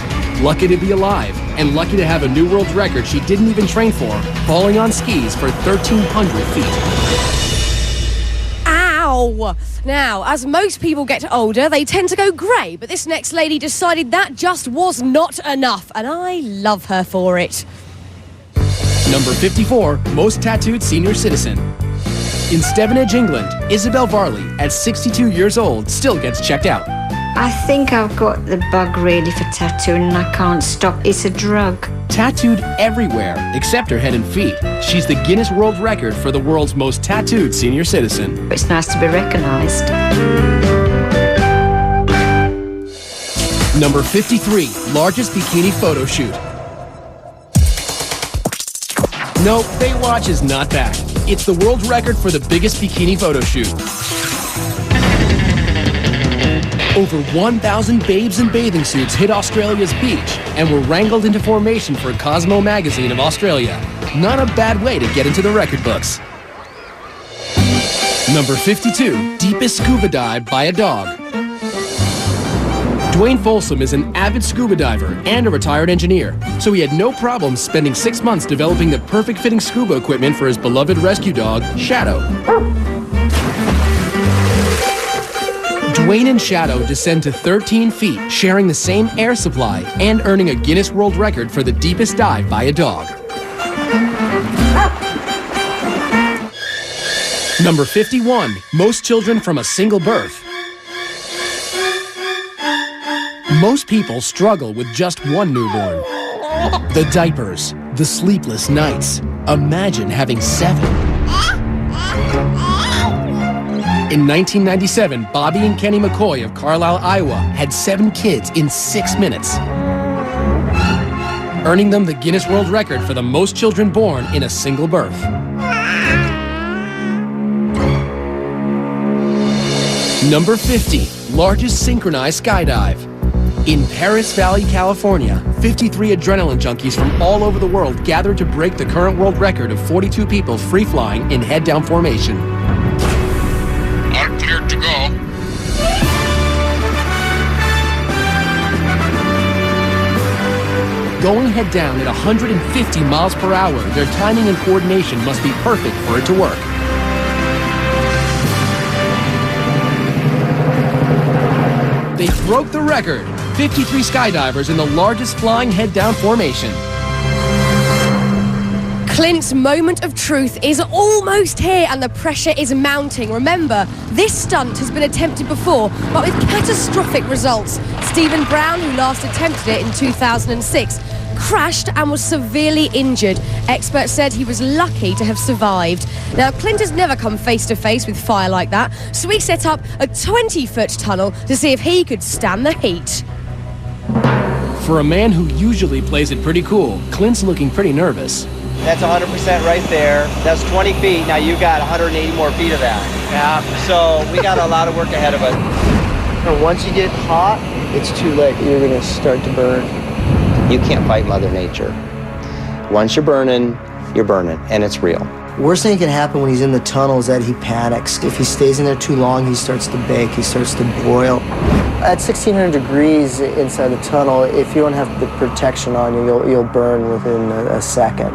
A: Lucky to be alive, and lucky to have a new world record she didn't even train for, falling on skis for 1,300 feet.
B: Ow! Now, as most people get older, they tend to go grey, but this next lady decided that just was not enough, and I love her for it.
A: Number 54, most tattooed senior citizen. In Stevenage, England, Isabel Varley, at 62 years old, still gets checked out.
Y: I think I've got the bug really for tattooing and I can't stop. It's a drug.
A: Tattooed everywhere except her head and feet. She's the Guinness World Record for the world's most tattooed senior citizen.
Y: It's nice to be recognised.
A: Number 53, largest bikini photo shoot. Nope, Baywatch is not back. It's the world record for the biggest bikini photo shoot. Over 1,000 babes in bathing suits hit Australia's beach and were wrangled into formation for Cosmo magazine of Australia. Not a bad way to get into the record books. Number 52, deepest scuba dive by a dog. Dwayne Folsom is an avid scuba diver and a retired engineer, so he had no problem spending 6 months developing the perfect fitting scuba equipment for his beloved rescue dog, Shadow. Dwayne and Shadow descend to 13 feet, sharing the same air supply and earning a Guinness World Record for the deepest dive by a dog. Number 51, most children from a single birth. Most people struggle with just one newborn. The diapers, the sleepless nights. Imagine having 7. In 1997, Bobby and Kenny McCoy of Carlisle, Iowa had 7 kids in 6 minutes, earning them the Guinness World Record for the most children born in a single birth. Number 50, largest synchronized skydive. In Paris Valley, California, 53 adrenaline junkies from all over the world gathered to break the current world record of 42 people free-flying in head-down formation.
V: I'm cleared to go.
A: Going head-down at 150 miles per hour, their timing and coordination must be perfect for it to work. They broke the record. 53 skydivers in the largest flying head-down formation.
B: Clint's moment of truth is almost here and the pressure is mounting. Remember, this stunt has been attempted before, but with catastrophic results. Stephen Brown, who last attempted it in 2006, crashed and was severely injured. Experts said he was lucky to have survived. Now, Clint has never come face to face with fire like that, so he set up a 20-foot tunnel to see if he could stand the heat.
A: For a man who usually plays it pretty cool, Clint's looking pretty nervous.
F: That's 100% right there. That's 20 feet. Now you got 180 more feet of that. Yeah. So we got a lot of work ahead of us. And once you get hot, it's too late. You're going to start to burn.
J: You can't fight Mother Nature. Once you're burning, and it's real.
T: Worst thing that can happen when he's in the tunnel is that he panics. If he stays in there too long, he starts to bake, he starts to boil. At 1600 degrees inside the tunnel, if you don't have the protection on you, you'll burn within a second.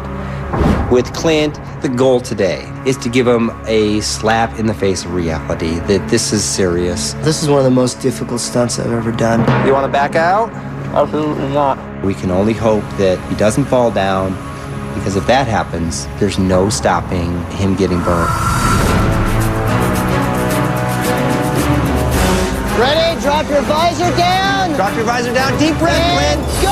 J: With Clint, the goal today is to give him a slap in the face of reality, that this is serious.
T: This is one of the most difficult stunts I've ever done.
J: You want to back out?
T: Absolutely not.
J: We can only hope that he doesn't fall down, because if that happens, there's no stopping him getting burned.
T: Ready? Drop your visor down.
J: Drop your visor down. Deep breath,
T: and
J: Clint.
T: Go!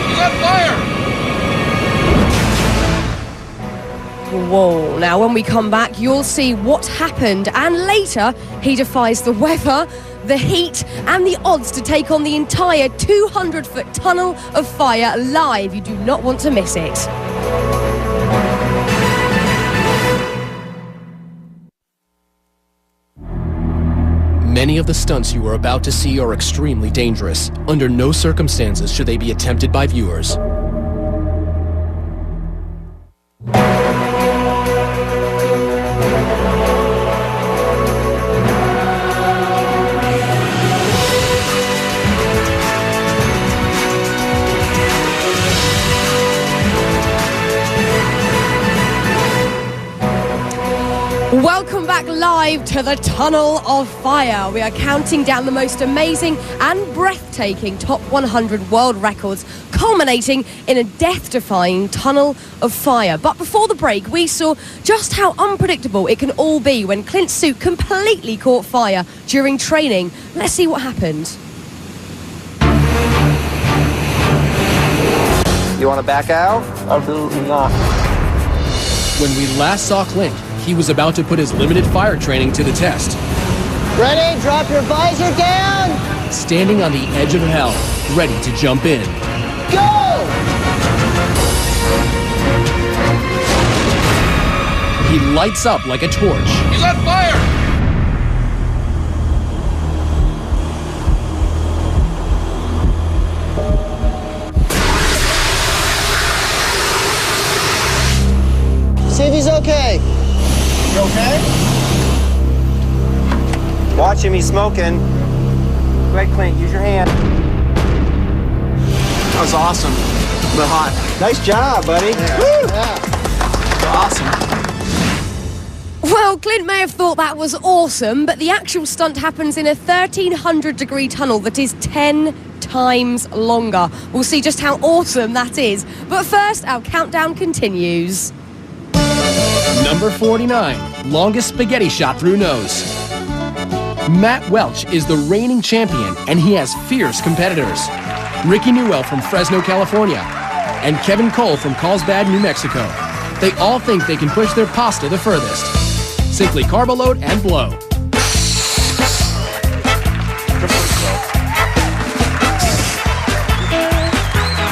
V: He's on fire!
B: Whoa. Now, when we come back, you'll see what happened. And later, he defies the weather, the heat, and the odds to take on the entire 200-foot tunnel of fire live. You do not want to miss it.
A: Many of the stunts you are about to see are extremely dangerous. Under no circumstances should they be attempted by viewers.
B: Welcome back live to the Tunnel of Fire. We are counting down the most amazing and breathtaking Top 100 world records, culminating in a death-defying Tunnel of Fire. But before the break, we saw just how unpredictable it can all be when Clint's suit completely caught fire during training. Let's see what happened.
J: You want to back out?
T: Absolutely not.
A: When we last saw Clint, he was about to put his limited fire training to the test.
T: Ready? Drop your visor down.
A: Standing on the edge of hell, ready to jump in.
T: Go!
A: He lights up like a torch.
V: He's on fire!
T: See if he's okay. You okay?
J: Watch him, he's smoking.
F: Go ahead, Clint, use your hand.
G: That was awesome, but hot.
T: Nice job, buddy.
F: Yeah.
G: Awesome.
B: Well, Clint may have thought that was awesome, but the actual stunt happens in a 1,300-degree tunnel that is 10 times longer. We'll see just how awesome that is. But first, our countdown continues.
A: Number 49, longest spaghetti shot through nose. Matt Welch is the reigning champion, and he has fierce competitors. Ricky Newell from Fresno, California, and Kevin Cole from Carlsbad, New Mexico. They all think they can push their pasta the furthest. Simply carbo load and blow.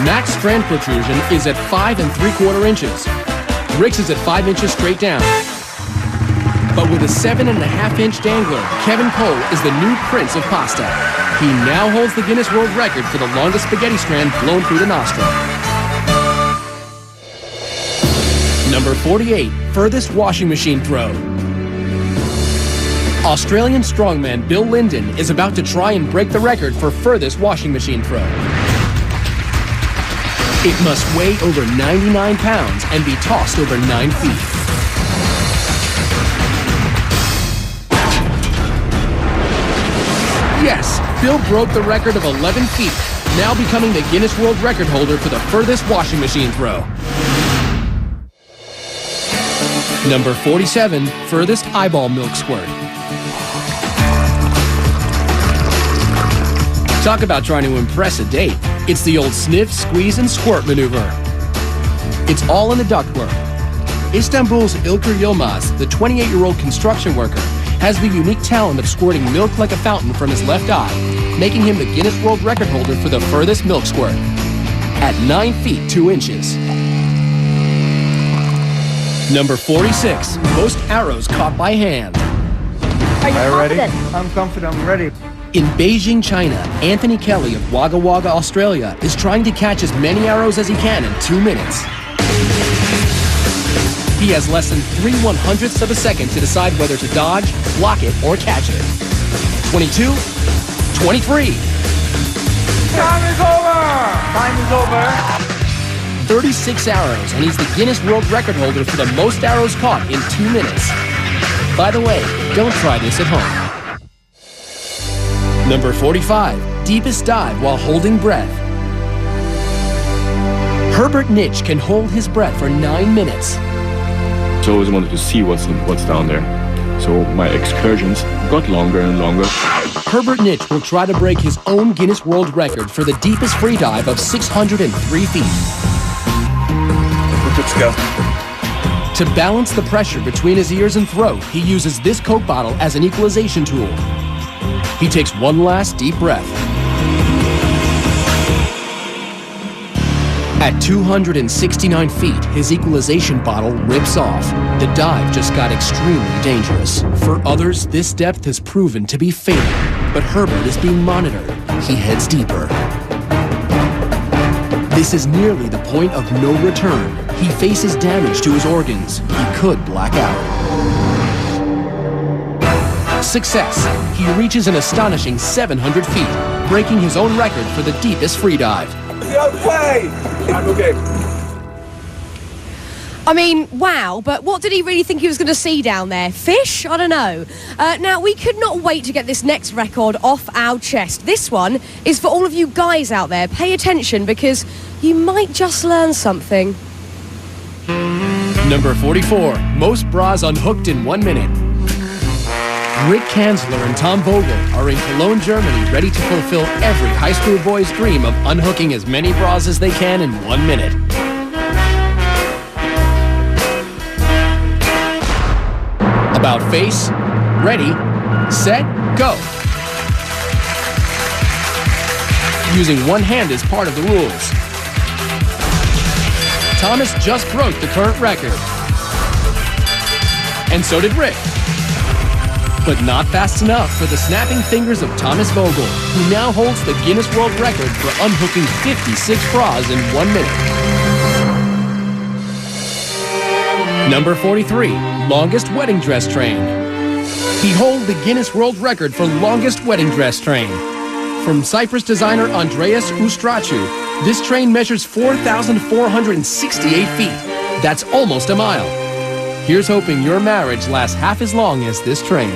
A: Mac's strand protrusion is at 5 3/4 inches. Rick's is at 5 inches straight down. But with a 7.5-inch dangler, Kevin Cole is the new prince of pasta. He now holds the Guinness World Record for the longest spaghetti strand blown through the nostril. Number 48, furthest washing machine throw. Australian strongman Bill Linden is about to try and break the record for furthest washing machine throw. It must weigh over 99 pounds and be tossed over 9 feet. Yes, Bill broke the record of 11 feet, now becoming the Guinness World Record holder for the furthest washing machine throw. Number 47, furthest eyeball milk squirt. Talk about trying to impress a date. It's the old sniff, squeeze, and squirt maneuver. It's all in the ductwork. Istanbul's Ilker Yilmaz, the 28-year-old construction worker, has the unique talent of squirting milk like a fountain from his left eye, making him the Guinness World Record holder for the furthest milk squirt at 9 feet 2 inches. Number 46, most arrows caught by hand.
F: Are you ready? I'm confident, I'm ready.
A: In Beijing, China, Anthony Kelly of Wagga Wagga, Australia, is trying to catch as many arrows as he can in 2 minutes. He has less than 3/100ths of a second to decide whether to dodge, block it, or catch it. 22, 23.
F: Time is over! Time is over.
A: 36 arrows, and he's the Guinness World Record holder for the most arrows caught in 2 minutes. By the way, don't try this at home. Number 45, deepest dive while holding breath. Herbert Nitsch can hold his breath for 9 minutes.
N: So I always wanted to see what's down there. So my excursions got longer and longer.
A: Herbert Nitsch will try to break his own Guinness World Record for the deepest free dive of 603 feet.
N: Let's go.
A: To balance the pressure between his ears and throat, he uses this Coke bottle as an equalization tool. He takes one last deep breath. At 269 feet, his equalization bottle rips off. The dive just got extremely dangerous. For others, this depth has proven to be fatal, but Herbert is being monitored. He heads deeper. This is nearly the point of no return. He faces damage to his organs. He could black out. Success. He reaches an astonishing 700 feet, breaking his own record for the deepest free dive.
N: Okay! I'm okay.
B: I mean, wow, but what did he really think he was going to see down there? Fish? I don't know. Now, we could not wait to get this next record off our chest. This one is for all of you guys out there. Pay attention, because you might just learn something.
A: Number 44, most bras unhooked in 1 minute. Rick Kanzler and Tom Vogel are in Cologne, Germany, ready to fulfill every high school boy's dream of unhooking as many bras as they can in 1 minute. About face, ready, set, go. Using one hand is part of the rules. Thomas just broke the current record. And so did Rick. But not fast enough for the snapping fingers of Thomas Vogel, who now holds the Guinness World Record for unhooking 56 bras in 1 minute. Number 43, longest wedding dress train. Behold the Guinness World Record for longest wedding dress train. From Cyprus designer Andreas Ustrachu, this train measures 4,468 feet. That's almost a mile. Here's hoping your marriage lasts half as long as this train.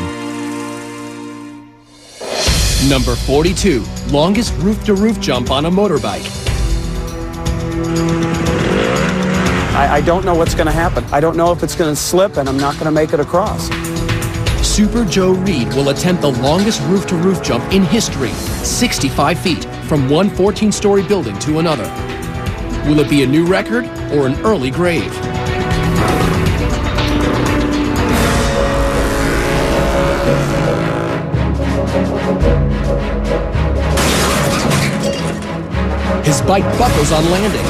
A: Number 42, longest roof-to-roof jump on a motorbike.
K: I don't know what's going to happen. I don't know if it's going to slip, and I'm not going to make it across.
A: Super Joe Reed will attempt the longest roof-to-roof jump in history, 65 feet, from one 14-story building to another. Will it be a new record or an early grave? His bike buckles on landing.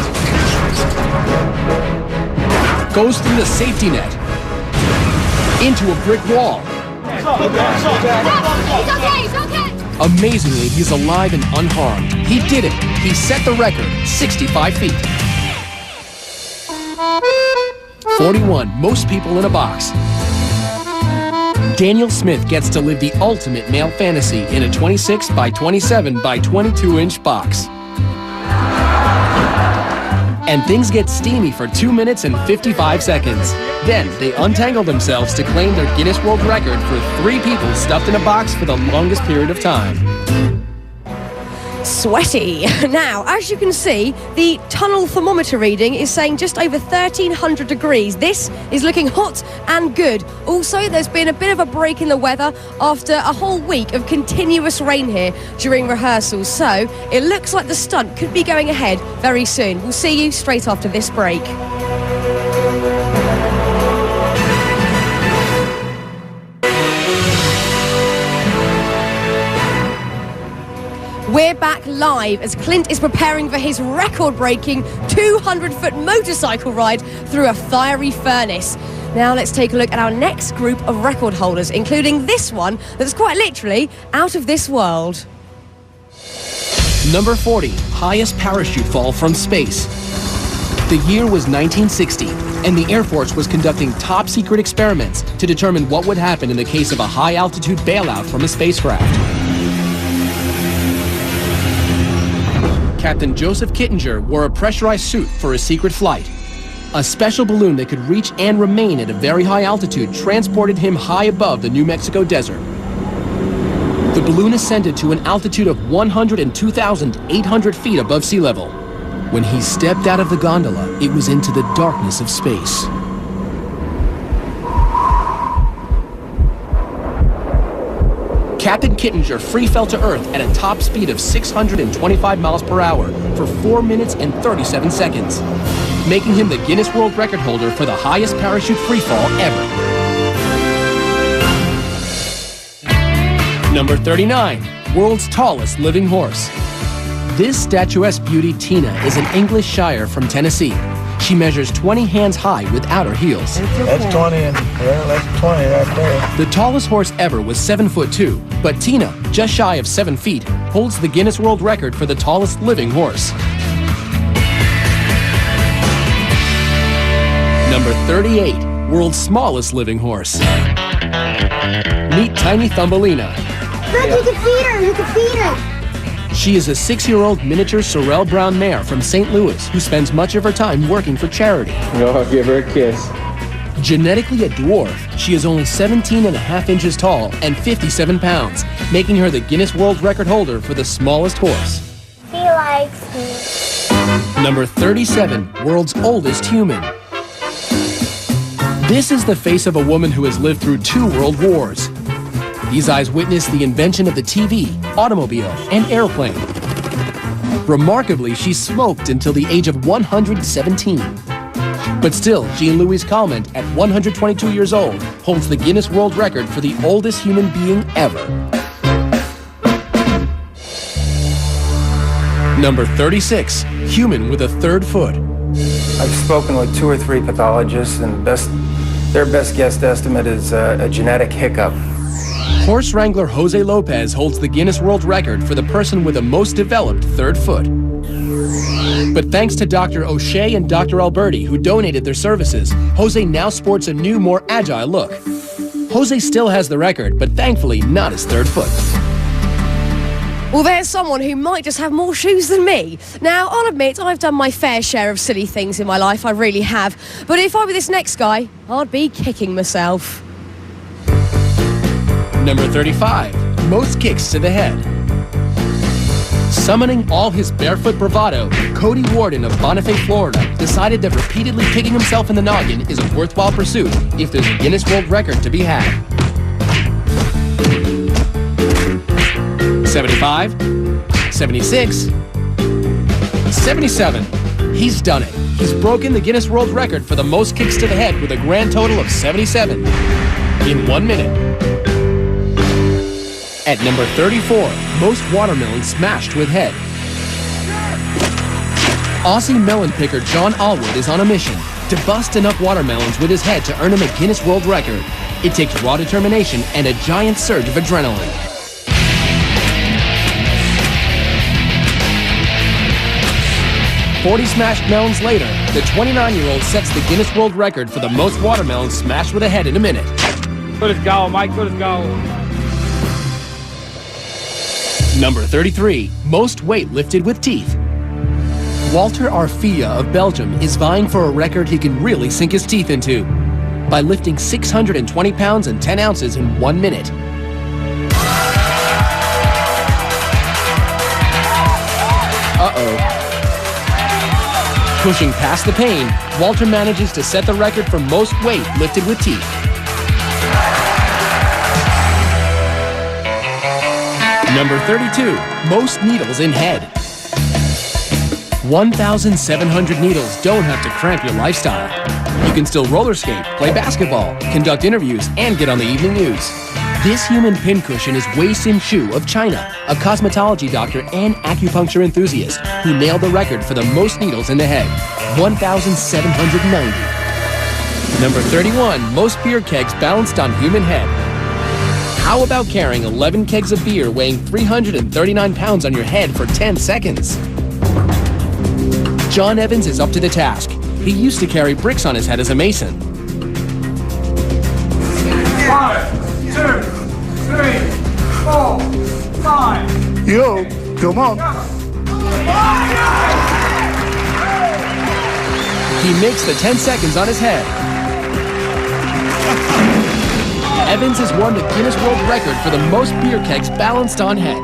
A: Goes through the safety net. Into a brick wall.
L: He's okay.
A: Amazingly, he's alive and unharmed. He did it. He set the record, 65 feet. 41, most people in a box. Daniel Smith gets to live the ultimate male fantasy in a 26 by 27 by 22-inch box. And things get steamy for 2 minutes and 55 seconds. Then they untangle themselves to claim their Guinness World Record for 3 people stuffed in a box for the longest period of time.
B: Sweaty. Now, as you can see, the tunnel thermometer reading is saying just over 1,300 degrees. This is looking hot and good. Also, there's been a bit of a break in the weather after a whole week of continuous rain here during rehearsals. So, it looks like the stunt could be going ahead very soon. We'll see you straight after this break. We're back live as Clint is preparing for his record-breaking 200-foot motorcycle ride through a fiery furnace. Now let's take a look at our next group of record holders, including this one that's quite literally out of this world.
A: Number 40, highest parachute fall from space. The year was 1960, and the Air Force was conducting top-secret experiments to determine what would happen in the case of a high-altitude bailout from a spacecraft. Captain Joseph Kittinger wore a pressurized suit for a secret flight. A special balloon that could reach and remain at a very high altitude transported him high above the New Mexico desert. The balloon ascended to an altitude of 102,800 feet above sea level. When he stepped out of the gondola, it was into the darkness of space. Captain Kittinger free fell to Earth at a top speed of 625 miles per hour for 4 minutes and 37 seconds, making him the Guinness World Record holder for the highest parachute free fall ever. Number 39, world's tallest living horse. This statuesque beauty, Tina, is an English Shire from Tennessee. She measures 20 hands high without her heels.
U: That's 20, and that's 20 right there.
A: The tallest horse ever was 7'2", but Tina, just shy of 7 feet, holds the Guinness World Record for the tallest living horse. Number 38, world's smallest living horse. Meet Tiny Thumbelina.
L: Look, you can feed her. You can feed her.
A: She is a 6-year-old miniature Sorrel Brown mare from St. Louis who spends much of her time working for charity.
E: I'll give her a kiss.
A: Genetically a dwarf, she is only 17.5 inches tall and 57 pounds, making her the Guinness World Record holder for the smallest horse.
L: He likes me.
A: Number 37, world's oldest human. This is the face of a woman who has lived through 2 world wars. These eyes witnessed the invention of the TV, automobile, and airplane. Remarkably, she smoked until the age of 117. But still, Jean-Louise Calment, at 122 years old, holds the Guinness World Record for the oldest human being ever. Number 36, human with a 3rd foot.
M: I've spoken with 2 or 3 pathologists, and their best guess estimate is a genetic hiccup.
A: Horse wrangler Jose Lopez holds the Guinness World Record for the person with the most developed 3rd foot. But thanks to Dr. O'Shea and Dr. Alberti, who donated their services, Jose now sports a new, more agile look. Jose still has the record, but thankfully not his 3rd foot.
B: Well, there's someone who might just have more shoes than me. Now, I'll admit, I've done my fair share of silly things in my life, I really have. But if I were this next guy, I'd be kicking myself.
A: Number 35, most kicks to the head. Summoning all his barefoot bravado, Cody Warden of Bonifay, Florida, decided that repeatedly kicking himself in the noggin is a worthwhile pursuit if there's a Guinness World Record to be had. 75, 76, 77. He's done it. He's broken the Guinness World Record for the most kicks to the head with a grand total of 77 in 1 minute. At number 34, most watermelons smashed with head. Aussie melon picker John Allwood is on a mission to bust enough watermelons with his head to earn him a Guinness World Record. It takes raw determination and a giant surge of adrenaline. "40 smashed melons later, the 29-year-old sets the Guinness World Record for the most watermelons smashed with a head in a minute.
P: Good as go, Mike, good as go.
A: Number 33, most weight lifted with teeth. Walter Arfia of Belgium is vying for a record he can really sink his teeth into by lifting 620 pounds and 10 ounces in 1 minute. Uh-oh. Pushing past the pain, Walter manages to set the record for most weight lifted with teeth. Number 32, most needles in head. 1,700 needles don't have to cramp your lifestyle. You can still roller skate, play basketball, conduct interviews, and get on the evening news. This human pincushion is Wei Sin Chu of China, a cosmetology doctor and acupuncture enthusiast who nailed the record for the most needles in the head, 1,790. Number 31, most beer kegs balanced on human head. How about carrying 11 kegs of beer weighing 339 pounds on your head for 10 seconds? John Evans is up to the task. He used to carry bricks on his head as a mason.
P: 5, 2, 3, 4, 5.
H: Yo, come on.
A: He makes the 10 seconds on his head. Evans has won the Guinness World Record for the most beer kegs balanced on head.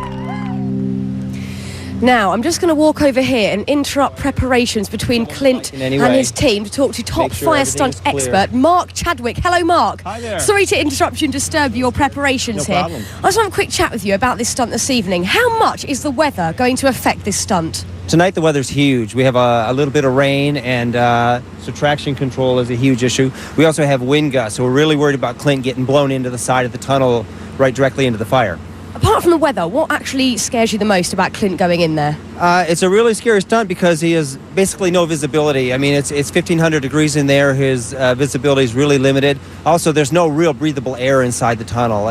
B: Now, I'm just going to walk over here and interrupt preparations between Clint and his team to talk to top fire stunt expert Mark Chadwick. Hello, Mark.
Q: Hi there.
B: Sorry to interrupt you and disturb your preparations here.
Q: problem.
B: I just want a quick chat with you about this stunt this evening. How much is the weather going to affect this stunt?
F: Tonight the weather's huge. We have a little bit of rain, and so traction control is a huge issue. We also have wind gusts, so we're really worried about Clint getting blown into the side of the tunnel right directly into the fire.
B: Apart from the weather, what actually scares you the most about Clint going in there?
F: It's a really scary stunt because he has basically no visibility. I mean, it's 1,500 degrees in there. His visibility is really limited. Also, there's no real breathable air inside the tunnel.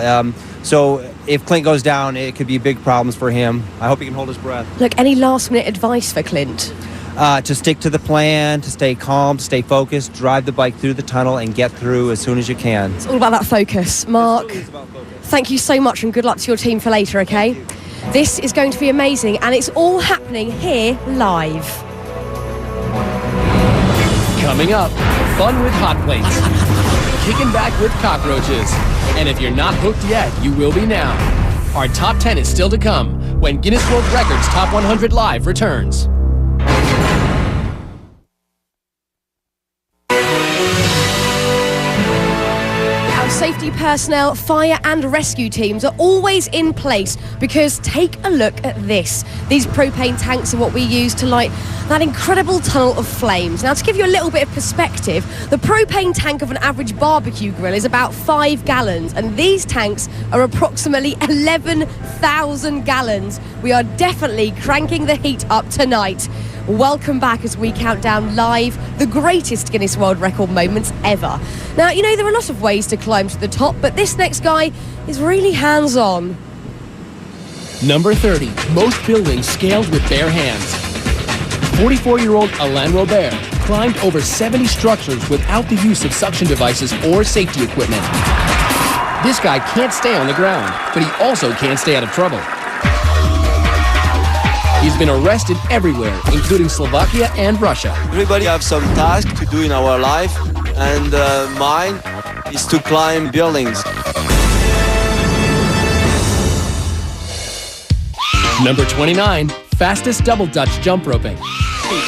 F: So if Clint goes down, it could be big problems for him. I hope he can hold his breath.
B: Look, any last-minute advice for Clint?
F: To stick to the plan, to stay calm, to stay focused, drive the bike through the tunnel and get through as soon as you can.
B: It's all about that focus. Mark, thank you so much and good luck to your team for later, okay? This is going to be amazing and it's all happening here live.
A: Coming up, fun with hot plates, kicking back with cockroaches, and if you're not hooked yet, you will be now. Our top 10 is still to come when Guinness World Records Top 100 Live returns.
B: Safety personnel, fire and rescue teams are always in place because take a look at this. These propane tanks are what we use to light that incredible tunnel of flames. Now, to give you a little bit of perspective, the propane tank of an average barbecue grill is about 5 gallons, and these tanks are approximately 11,000 gallons. We are definitely cranking the heat up tonight. Welcome back as we count down live the greatest Guinness World Record moments ever. Now, you know, there are a lot of ways to climb to the top, but this next guy is really hands-on.
A: Number 30, most buildings scaled with bare hands. 44-year-old Alain Robert climbed over 70 structures without the use of suction devices or safety equipment. This guy can't stay on the ground, but he also can't stay out of trouble. He's been arrested everywhere, including Slovakia and Russia.
R: Everybody have some task to do in our life, and mine is to climb buildings.
A: Number 29, fastest double Dutch jump roping.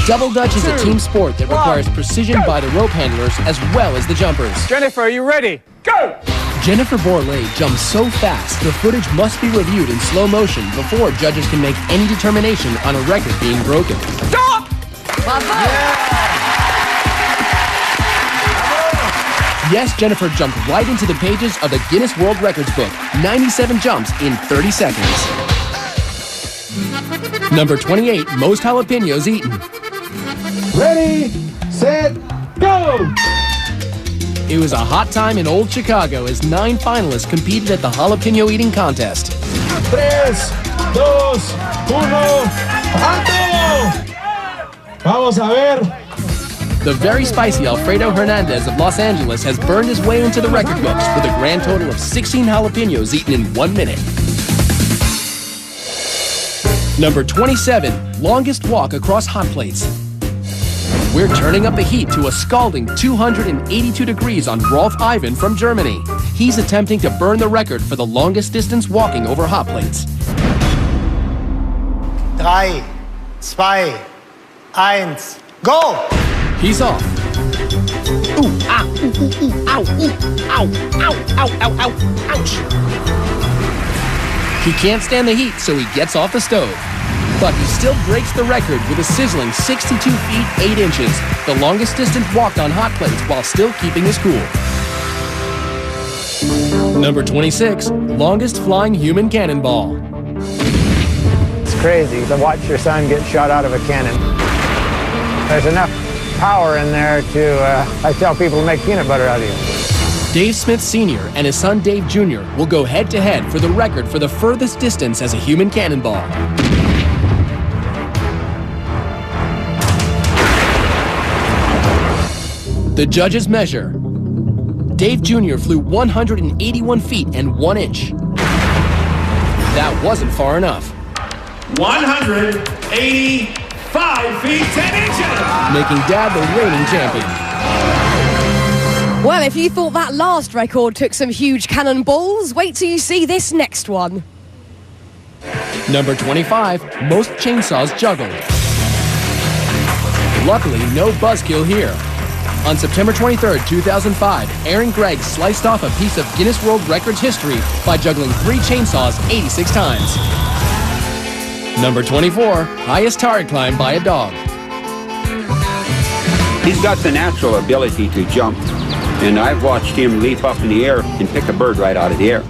A: Double Dutch is a team sport that requires precision by the rope handlers as well as the jumpers.
P: Jennifer, are you ready? Go!
A: Jennifer Borlée jumps so fast, the footage must be reviewed in slow motion before judges can make any determination on a record being broken.
P: Stop!
A: Yes, Jennifer jumped right into the pages of the Guinness World Records book. 97 jumps in 30 seconds. Number 28, most jalapenos eaten.
P: Ready, set, go!
A: It was a hot time in old Chicago as 9 finalists competed at the jalapeno eating contest.
P: 3, 2, 1, ¡alto! Vamos a ver.
A: The very spicy Alfredo Hernandez of Los Angeles has burned his way into the record books with a grand total of 16 jalapenos eaten in 1 minute. Number 27, longest walk across hot plates. We're turning up the heat to a scalding 282 degrees on Rolf Ivan from Germany. He's attempting to burn the record for the longest distance walking over hot plates.
T: 3, 2, 1, go!
A: He's off. Ooh, ah, ooh, ooh, ooh, ow, ooh, ow, ow, ow, ow, ow, ouch. He can't stand the heat, so he gets off the stove. But he still breaks the record with a sizzling 62 feet 8 inches, the longest distance walked on hot plates while still keeping his cool. Number 26, longest flying human cannonball.
F: It's crazy to watch your son get shot out of a cannon. There's enough power in there to, I tell people, to make peanut butter out of you.
A: Dave Smith Sr. and his son Dave Jr. will go head-to-head for the record for the furthest distance as a human cannonball. The judges measure. Dave Jr. flew 181 feet and 1 inch. That wasn't far enough.
P: 185 feet 10 inches!
A: Making Dad the reigning champion.
B: Well, if you thought that last record took some huge cannonballs, wait till you see this next one.
A: Number 25, most chainsaws juggled. Luckily, no buzzkill here. On September 23, 2005, Aaron Gregg sliced off a piece of Guinness World Records history by juggling 3 chainsaws 86 times. Number 24, highest tower climb by a dog.
O: He's got the natural ability to jump, and I've watched him leap up in the air and pick a bird right out of the air.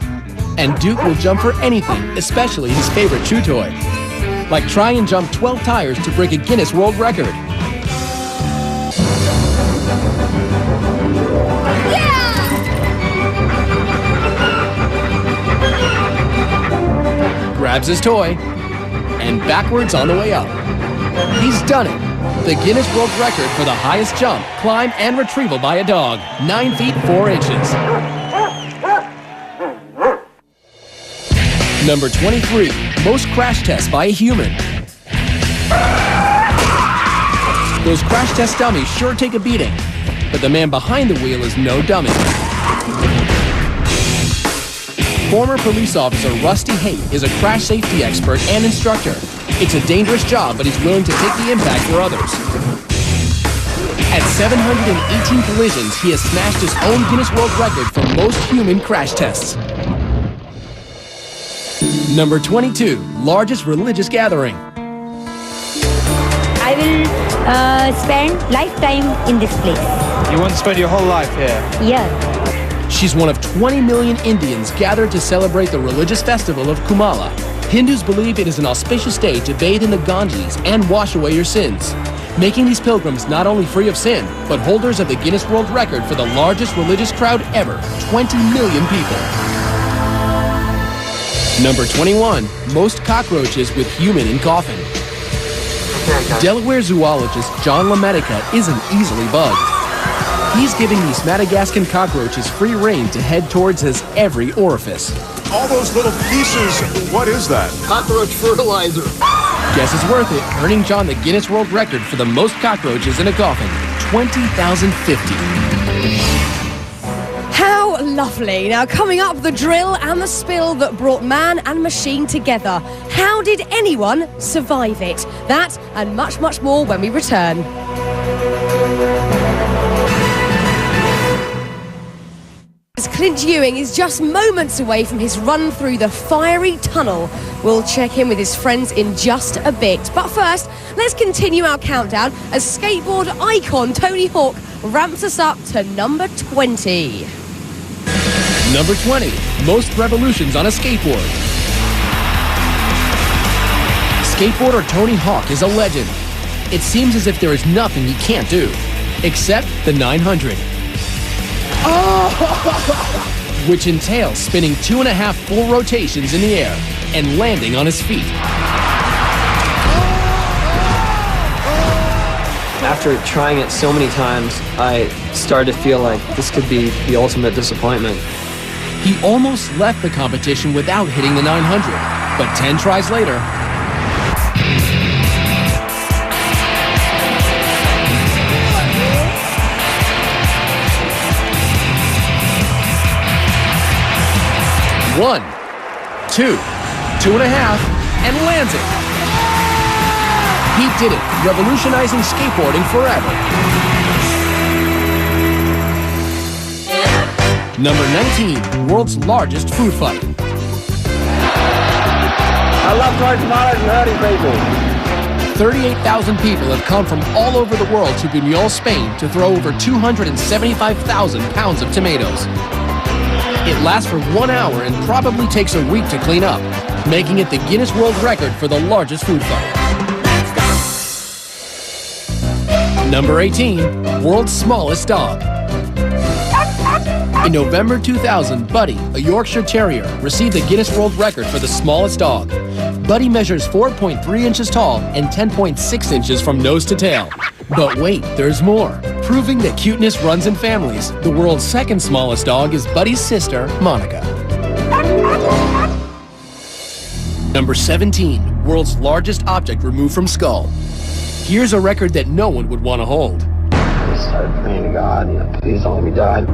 A: And Duke will jump for anything, especially his favorite chew toy. Like try and jump 12 tires to break a Guinness World Record. Grabs his toy, and backwards on the way up. He's done it. The Guinness World Record for the highest jump, climb, and retrieval by a dog, 9 feet 4 inches. Number 23, most crash tests by a human. Those crash test dummies sure take a beating, but the man behind the wheel is no dummy. Former police officer Rusty Haight is a crash safety expert and instructor. It's a dangerous job, but he's willing to take the impact for others. At 718 collisions, he has smashed his own Guinness World Record for most human crash tests. Number 22, largest religious gathering.
Y: I will spend lifetime in this place.
G: You want to spend your whole life here?
Y: Yeah.
A: She's one of 20 million Indians gathered to celebrate the religious festival of Kumala. Hindus believe it is an auspicious day to bathe in the Ganges and wash away your sins, making these pilgrims not only free of sin, but holders of the Guinness World Record for the largest religious crowd ever, 20 million people. Number 21, most cockroaches with human in coffin. Delaware zoologist John LaMedica isn't easily bugged. He's giving these Madagascan cockroaches free rein to head towards his every orifice.
H: All those little pieces, what is that?
Q: Cockroach fertilizer.
A: Guess it's worth it, earning John the Guinness World Record for the most cockroaches in a coffin, 20,050.
B: How lovely. Now, coming up, the drill and the spill that brought man and machine together. How did anyone survive it? That and much, much more when we return. As Clint Ewing is just moments away from his run through the fiery tunnel. We'll check in with his friends in just a bit. But first, let's continue our countdown as skateboard icon Tony Hawk ramps us up to number 20.
A: Number 20, most revolutions on a skateboard. Skateboarder Tony Hawk is a legend. It seems as if there is nothing he can't do, except the 900. Which entails spinning 2.5 full rotations in the air and landing on his feet.
F: After trying it so many times, I started to feel like this could be the ultimate disappointment.
A: He almost left the competition without hitting the 900, but 10 tries later, one, two, 2.5, and lands it. He did it, revolutionizing skateboarding forever. Number 19, world's largest food fight.
K: I love Top100 and hurting people.
A: 38,000 people have come from all over the world to Buñol, Spain to throw over 275,000 pounds of tomatoes. It lasts for 1 hour and probably takes a week to clean up, making it the Guinness World Record for the largest food fight. Number 18, world's smallest dog. In November 2000, Buddy, a Yorkshire Terrier, received the Guinness World Record for the smallest dog. Buddy measures 4.3 inches tall and 10.6 inches from nose to tail. But wait, there's more. Proving that cuteness runs in families, the world's second smallest dog is Buddy's sister, Monica. Number 17, world's largest object removed from skull. Here's a record that no one would want to hold.
C: I started praying to God, please don't let me die.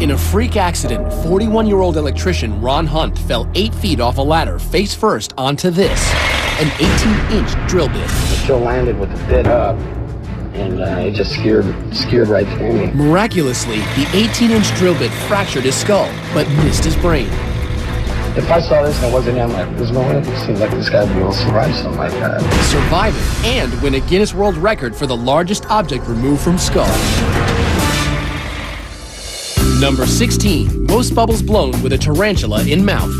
A: In a freak accident, 41-year-old electrician Ron Hunt fell 8 feet off a ladder face first onto this, an 18-inch drill bit.
C: It still landed with the bit up, and it just skewered right through me.
A: Miraculously, the 18-inch drill bit fractured his skull, but missed his brain.
C: If I saw this and it wasn't him, there's no way it seems like this guy would be able to survive something like that.
A: Survive it and win a Guinness World Record for the largest object removed from skull. Number 16, most bubbles blown with a tarantula in mouth.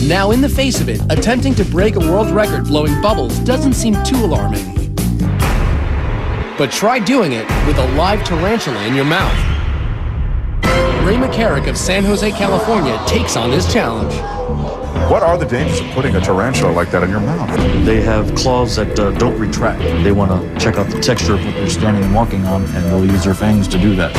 A: Now, in the face of it, attempting to break a world record blowing bubbles doesn't seem too alarming. But try doing it with a live tarantula in your mouth. Ray McCarrick of San Jose, California takes on this challenge.
H: What are the dangers of putting a tarantula like that in your mouth?
Q: They have claws that don't retract. They want to check out the texture of what they're standing and walking on, and they'll use their fangs to do that.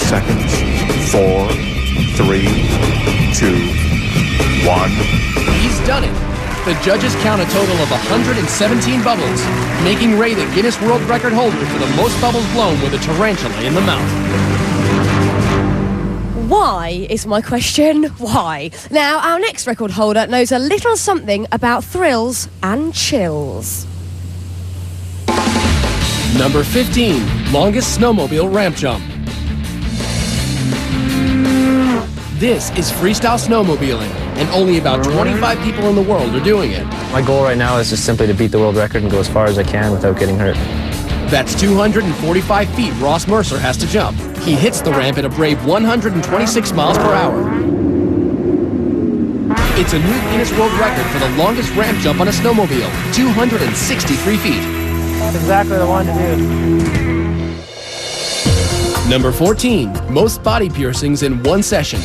H: Seconds. 4, 3, 2, 1.
A: He's done it. The judges count a total of 117 bubbles, making Ray the Guinness World Record holder for the most bubbles blown with a tarantula in the mouth.
B: Why is my question? Why? Now, our next record holder knows a little something about thrills and chills.
A: Number 15, longest snowmobile ramp jump. This is freestyle snowmobiling, and only about 25 people in the world are doing it.
F: My goal right now is just simply to beat the world record and go as far as I can without getting hurt.
A: That's 245 feet Ross Mercer has to jump. He hits the ramp at a brave 126 miles per hour. It's a new Guinness World Record for the longest ramp jump on a snowmobile, 263 feet.
F: That's exactly what I wanted to do.
A: Number 14, most body piercings in one session.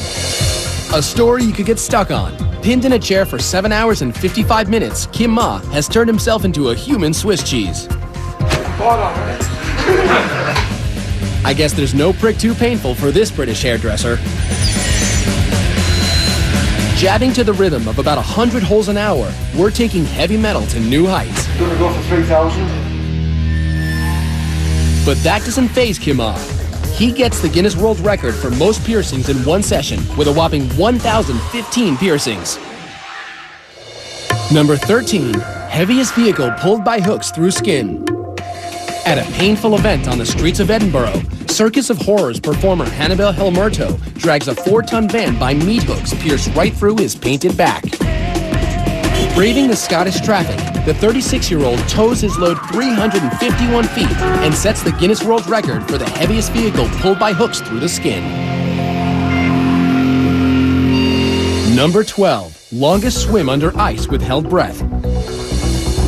A: A story you could get stuck on. Pinned in a chair for 7 hours and 55 minutes, Kim Ma has turned himself into a human Swiss cheese. I guess there's no prick too painful for this British hairdresser. Jabbing to the rhythm of about 100 holes an hour, we're taking heavy metal to new heights.
F: You gonna go for 3,000?
A: But that doesn't faze Kim Ah. He gets the Guinness World Record for most piercings in one session with a whopping 1,015 piercings. Number 13, heaviest vehicle pulled by hooks through skin. At a painful event on the streets of Edinburgh, Circus of Horrors performer Hannibal Helmerto drags a 4-ton van by meat hooks pierced right through his painted back. Braving the Scottish traffic, the 36-year-old tows his load 351 feet and sets the Guinness World Record for the heaviest vehicle pulled by hooks through the skin. Number 12, longest swim under ice with held breath.